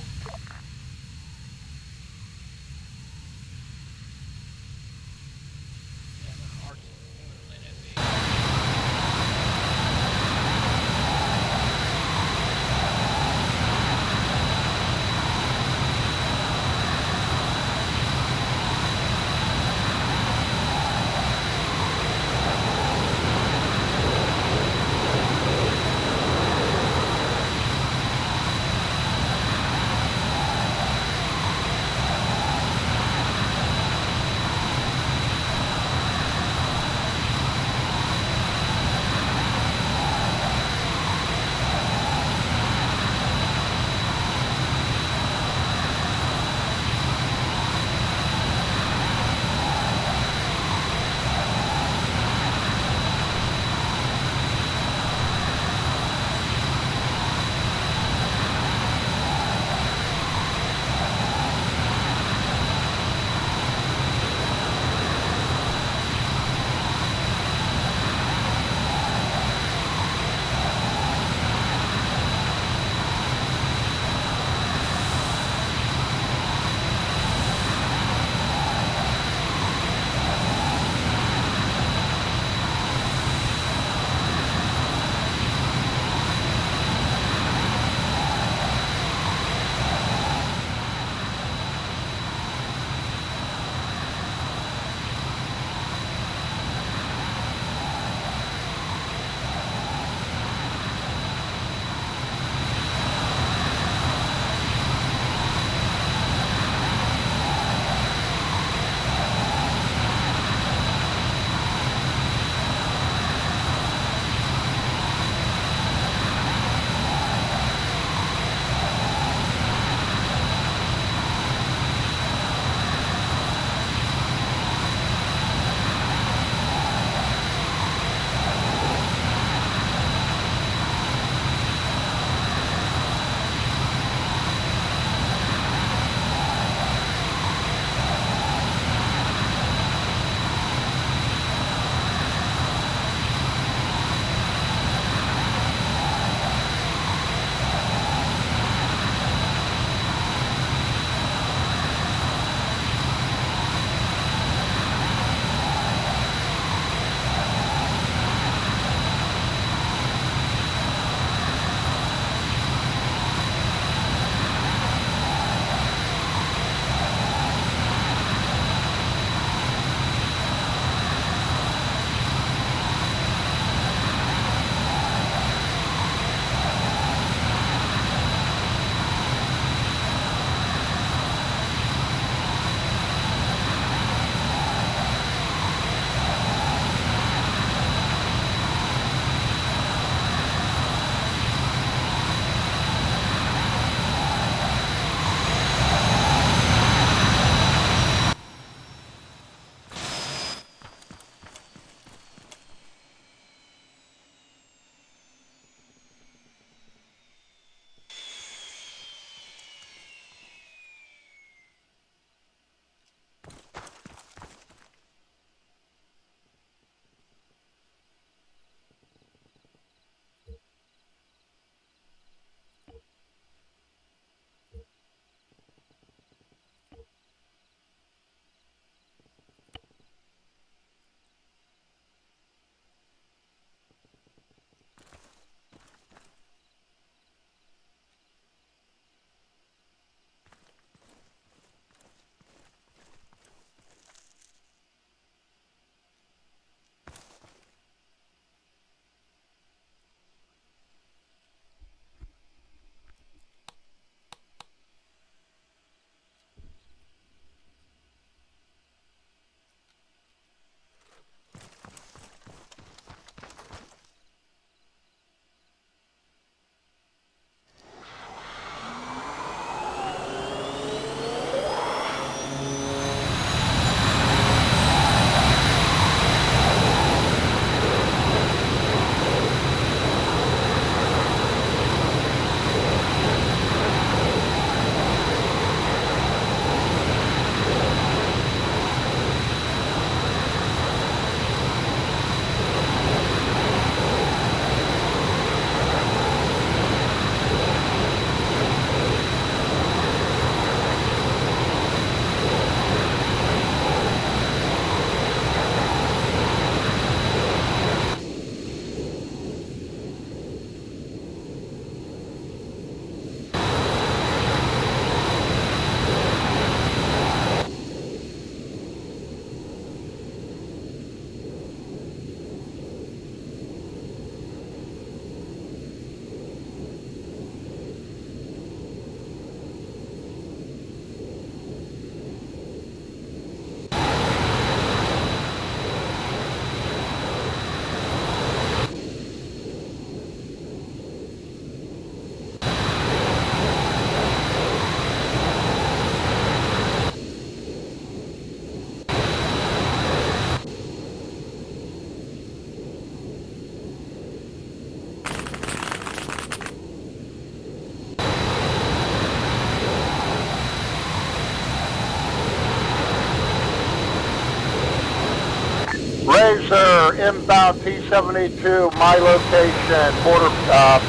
Razor, inbound T-72, my location, border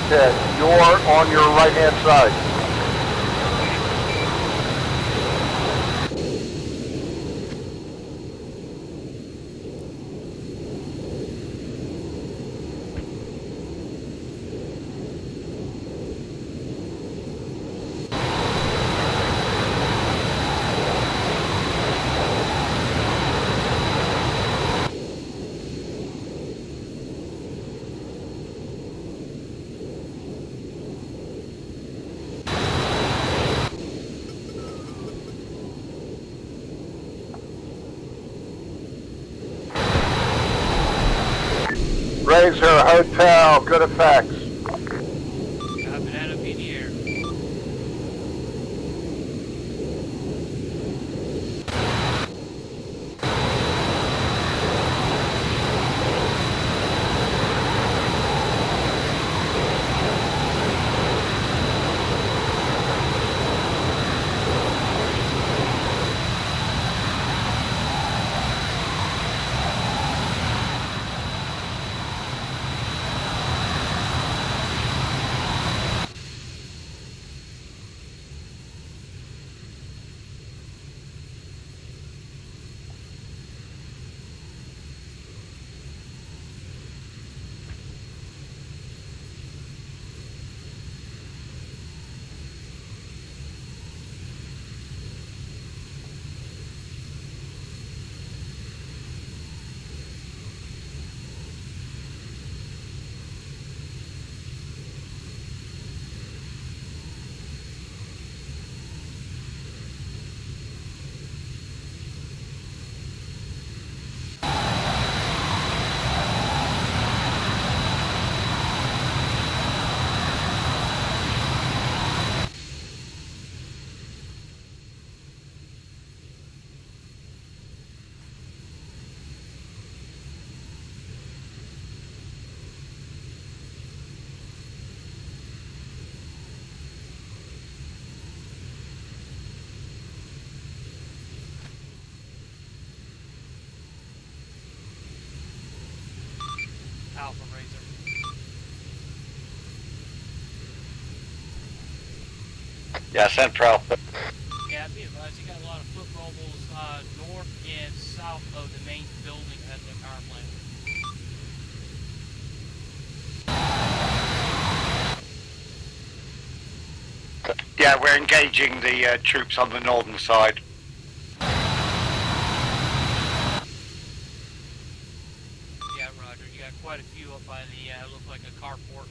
pit. You're on your right-hand side. Razor, hotel, good effects. Copy that, up in the air. Alpha Razor. Yeah, send for Alpha. Yeah, be advised, you got a lot of foot mobiles north and south of the main building at the power plant. Yeah, we're engaging the troops on the northern side. Yeah, roger. You got quite a few up by the, look like a carport.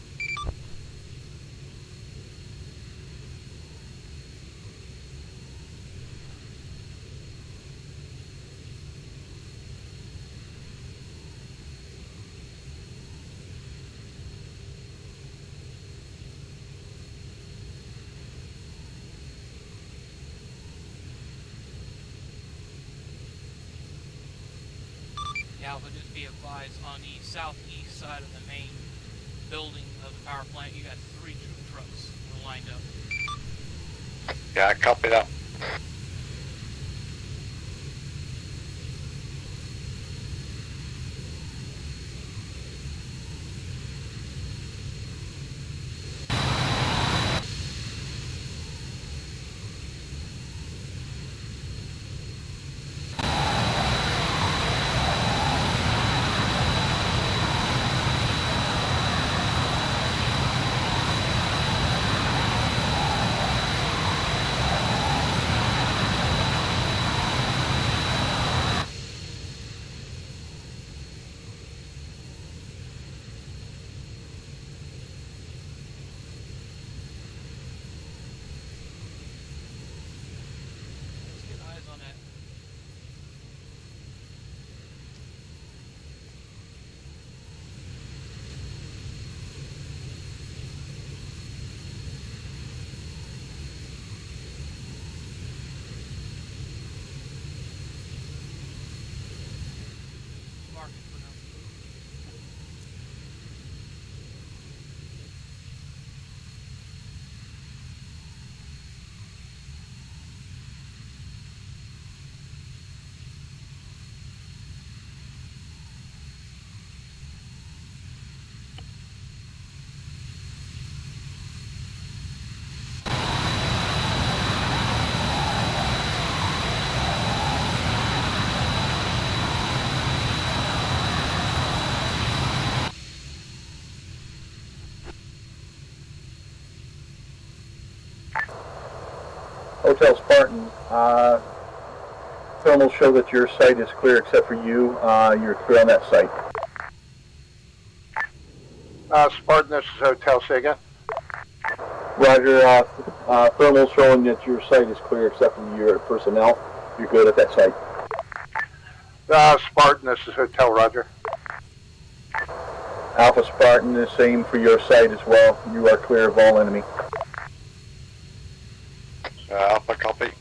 Alpha, just be advised, on the southeast side of the main building of the power plant, you got 3 troop trucks lined up. Yeah, copy that. Spartan. Thermals show that your site is clear except for you. You're clear on that site. Spartan, this is Hotel Sega. Roger. Thermals showing that your site is clear except for your personnel. You're good at that site. Spartan, this is Hotel Roger. Alpha Spartan, the same for your site as well. You are clear of all enemy. Alpha copy.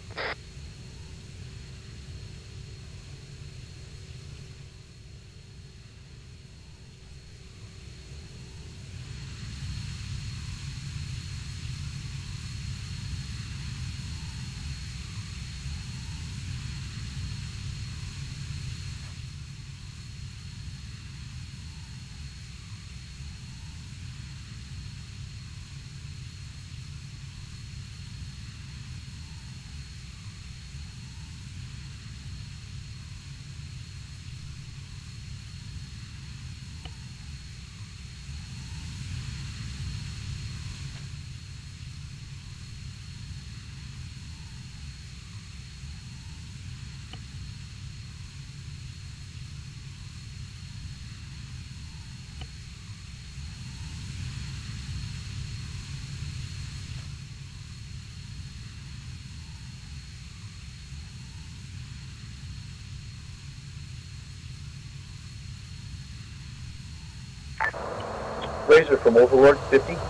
Razor from Overlord, 50. Seven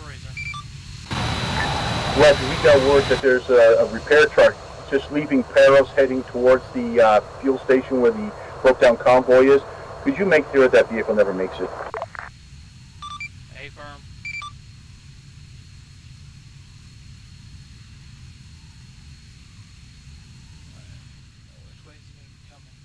Razor. Roger, we got word that there's a repair truck just leaving Paros heading towards the fuel station where the broke down convoy is. Could you make sure that vehicle never makes it? A firm. Which way is he going to be coming?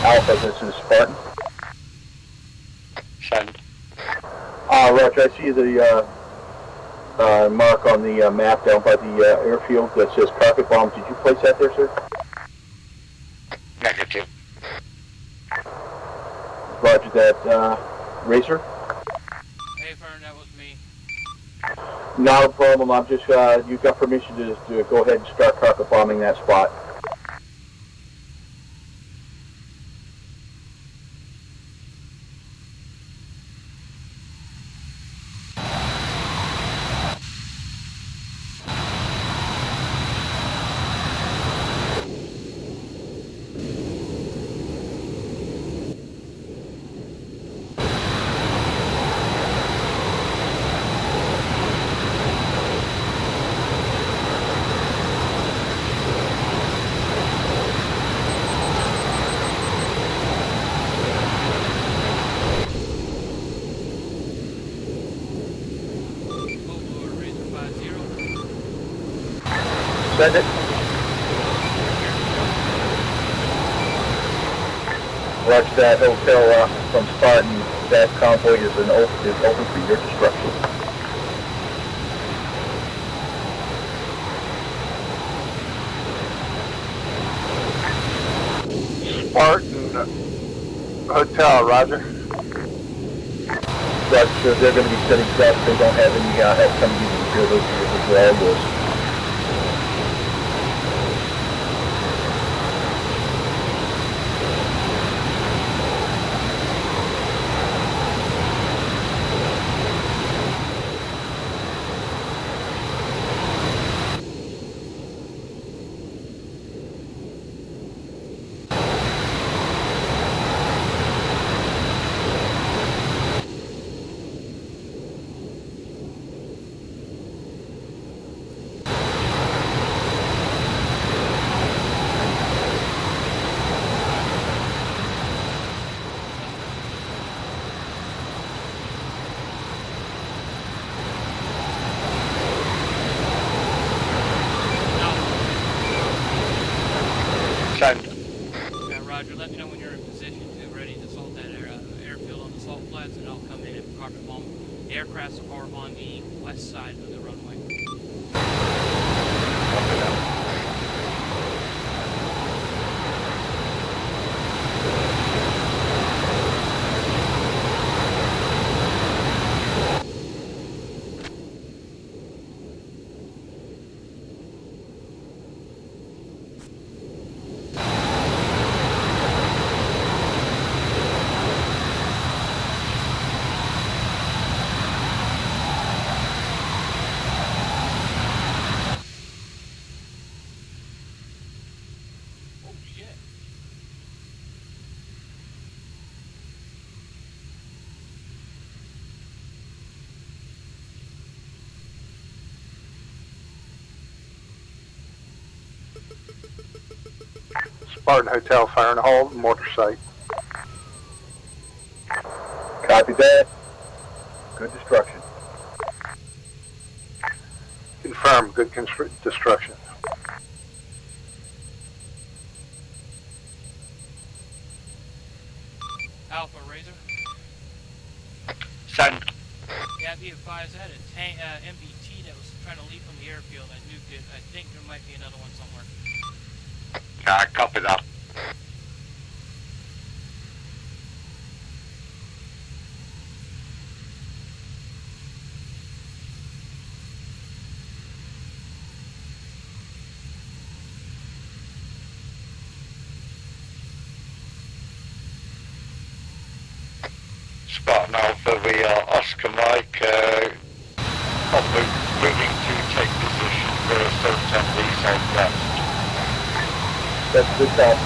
Alpha, this is Spartan. Send. Roger, I see the mark on the map down by the airfield that says carpet bomb. Did you place that there, sir? Negative. Roger that. Razor? A firm, that was me. Not a problem. I'm just, you've got permission to go ahead and start carpet bombing that spot. Overlord Razor 50. Send it. Roger that, Hotel from Spartan. That convoy is open for your destruction. Spartan, Hotel Roger. Roger, they're going to be setting traps. They don't have any help coming in to repair those vehicles. They're all yours. west side of the runway. Copy that. Oh shit. Spartan Hotel, fire and hold, mortar site. Copy that. Good destruction. Confirm, good destruction. Alpha Razor. Send. Yeah, be advised, I had a tank, MBT that was trying to leave from the airfield. I nuked it. I think there might be another one somewhere. Copy that. Spartan Alpha, we are Oscar Mike, moving to take position for a September southwest. That's good call.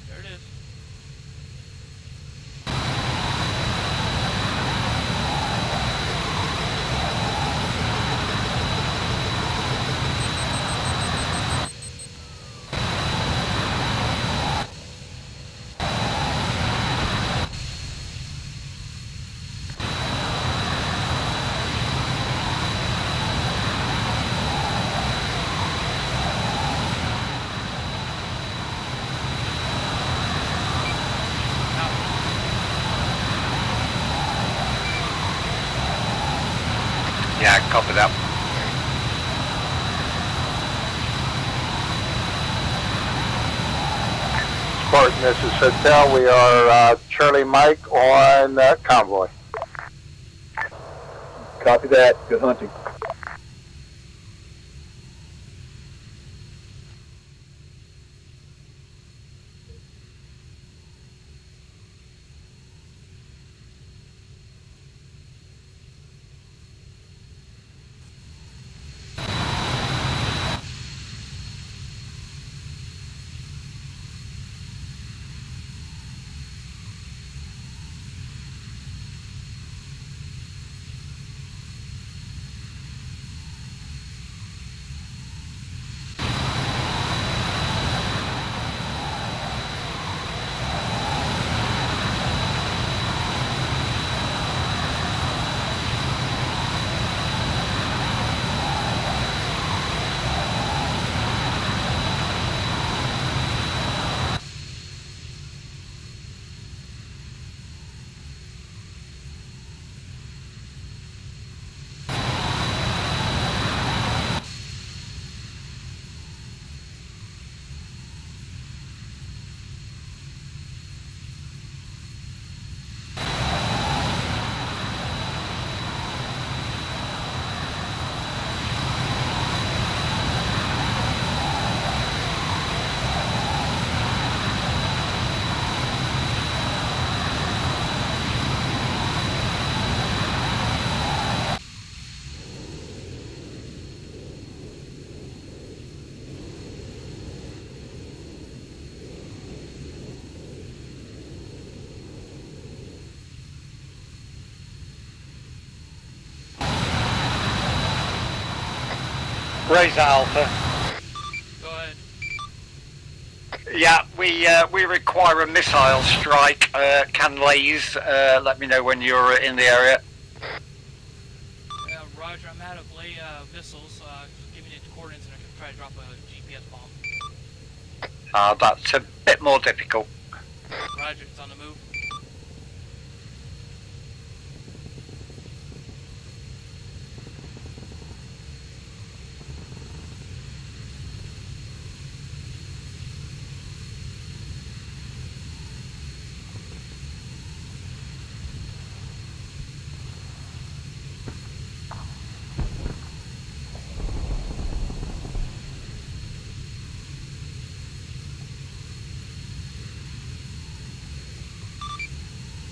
There it is. Yeah, copy that. Spartan, this is Hotel. We are Charlie Mike on convoy. Copy that. Good hunting. Razor Alpha. Go ahead. Yeah, we require a missile strike. Canlays, let me know when you're in the area. Roger, I'm out of missiles. Just give me the coordinates and I can try to drop a GPS bomb. That's a bit more difficult. Roger, it's on the move.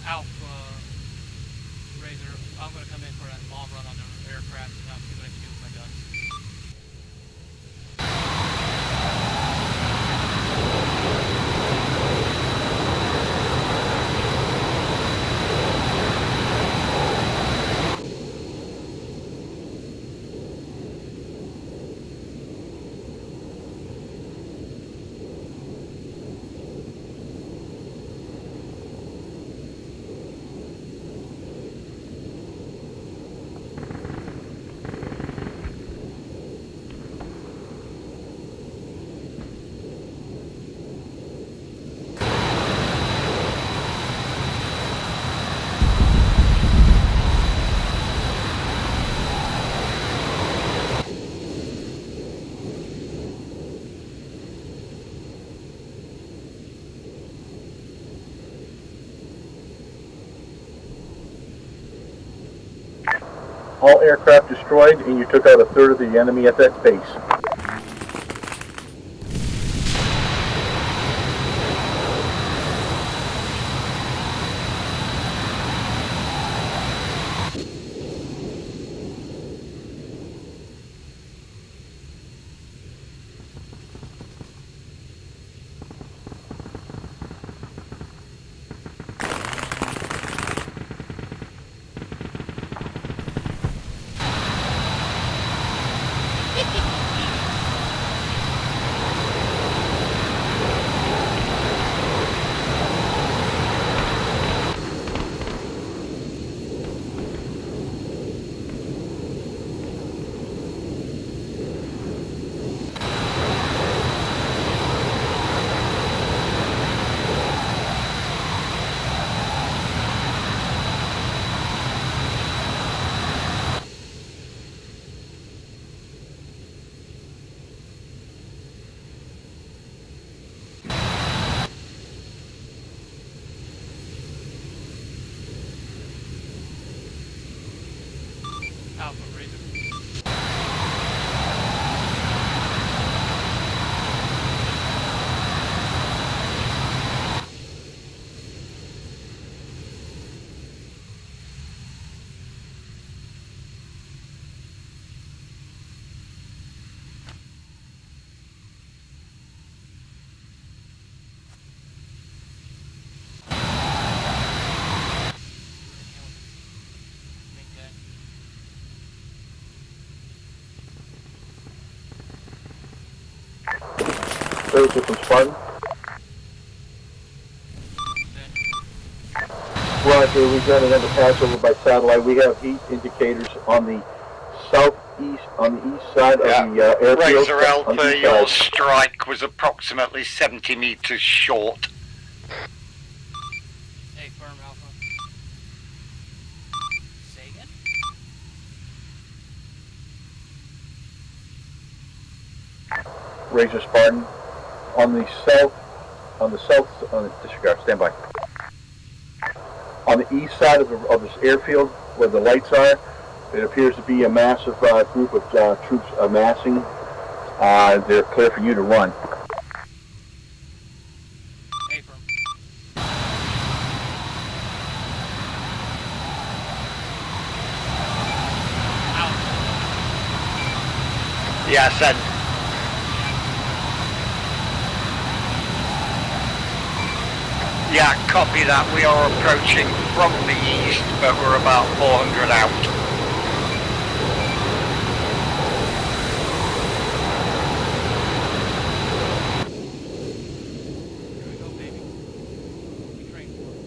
Alpha Razor, I'm going to come in for that bomb run on the aircraft and I'll see what I can do with my guns. All aircraft destroyed, and you took out a third of the enemy at that base. Alpha Razor. Razor from Spartan. Roger, we've got another pass over by satellite. We have heat indicators on the southeast, on the east side of the airfield. Razor on the Alpha, east your side. strike was approximately 70 meters short. Hey, firm Alpha. Say again? Razor Spartan. On the disregard, stand by. On the east side of this airfield, where the lights are, it appears to be a massive group of troops amassing. They're clear for you to run. Hey, firm. Alpha. Yes, and yeah, copy that. We are approaching from the east, but we're about 400 out. Here we go, baby. We trained for it.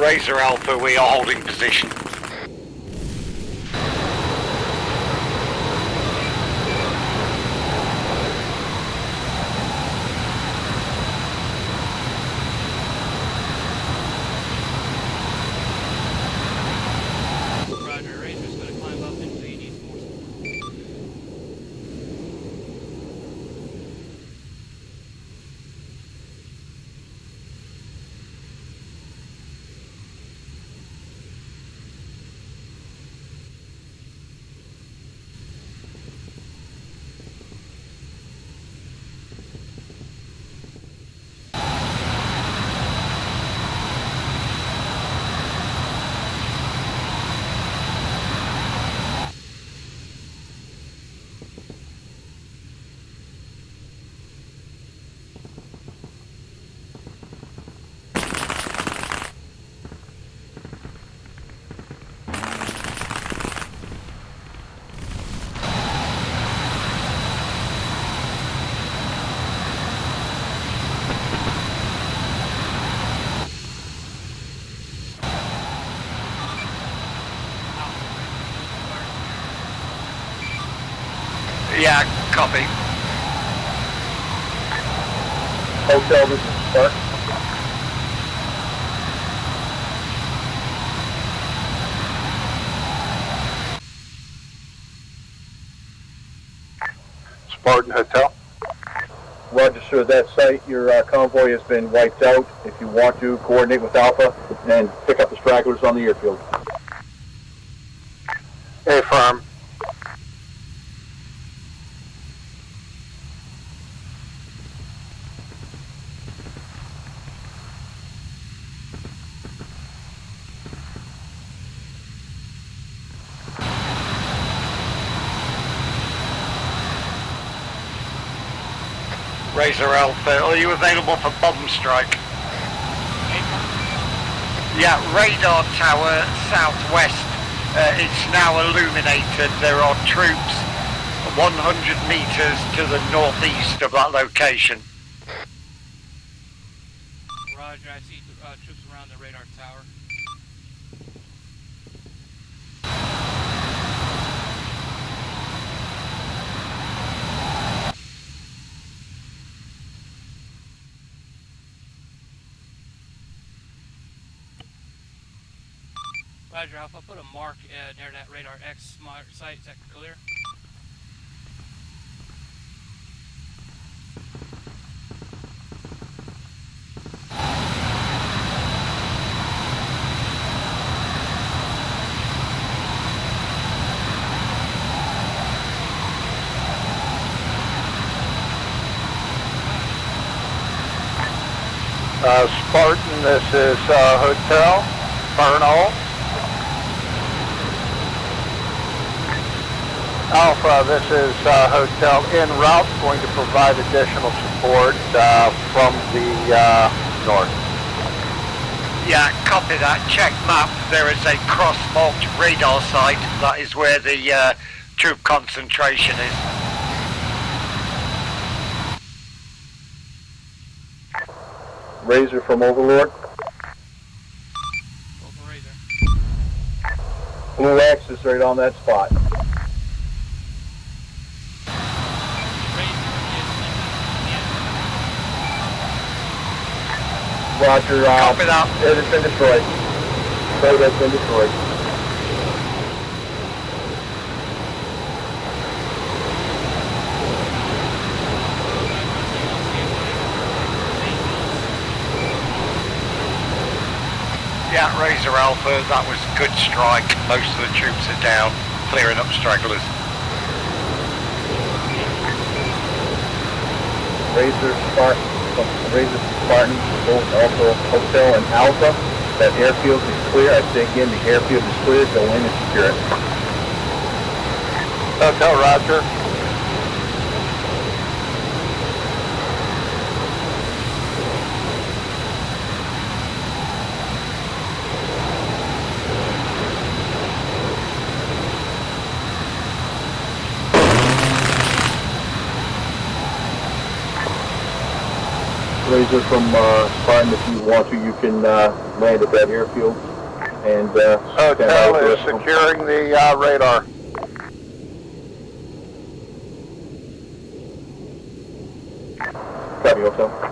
Razor Alpha, we are holding position. Roger, Razor's going to climb up into you need more support. Yeah, copy. Hotel, this is Spark. Spartan Hotel. Roger, sir. That site, your convoy has been wiped out. If you want to, coordinate with Alpha and pick up the stragglers on the airfield. Affirm. Razor Alpha, are you available for bomb strike? Yeah, radar tower southwest. It's now illuminated. There are troops 100 meters to the northeast of that location. Roger, I see troops around the radar tower. Roger, Alpha, put a mark near that radar X site. Is that clear? Spartan, this is Hotel. Bernal. Alpha, this is Hotel en route, going to provide additional support from the north. Yeah, copy that. Check map. There is a cross-marked radar site. That is where the troop concentration is. Razor from Overlord. Open Razor. Blue X is right on that spot. Roger, Copy that. it has been destroyed. Site has been destroyed. Yeah, Razor Alpha, that was a good strike. Most of the troops are down, clearing up stragglers. Razor Spartan, both also Hotel and Alpha. That airfield is clear. I say again, the airfield is clear. Go in and secure it. Hotel, Roger. Razor Roger from Spartan. If you want to, you can land at that airfield. And Hotel is securing the radar. Copy, Hotel.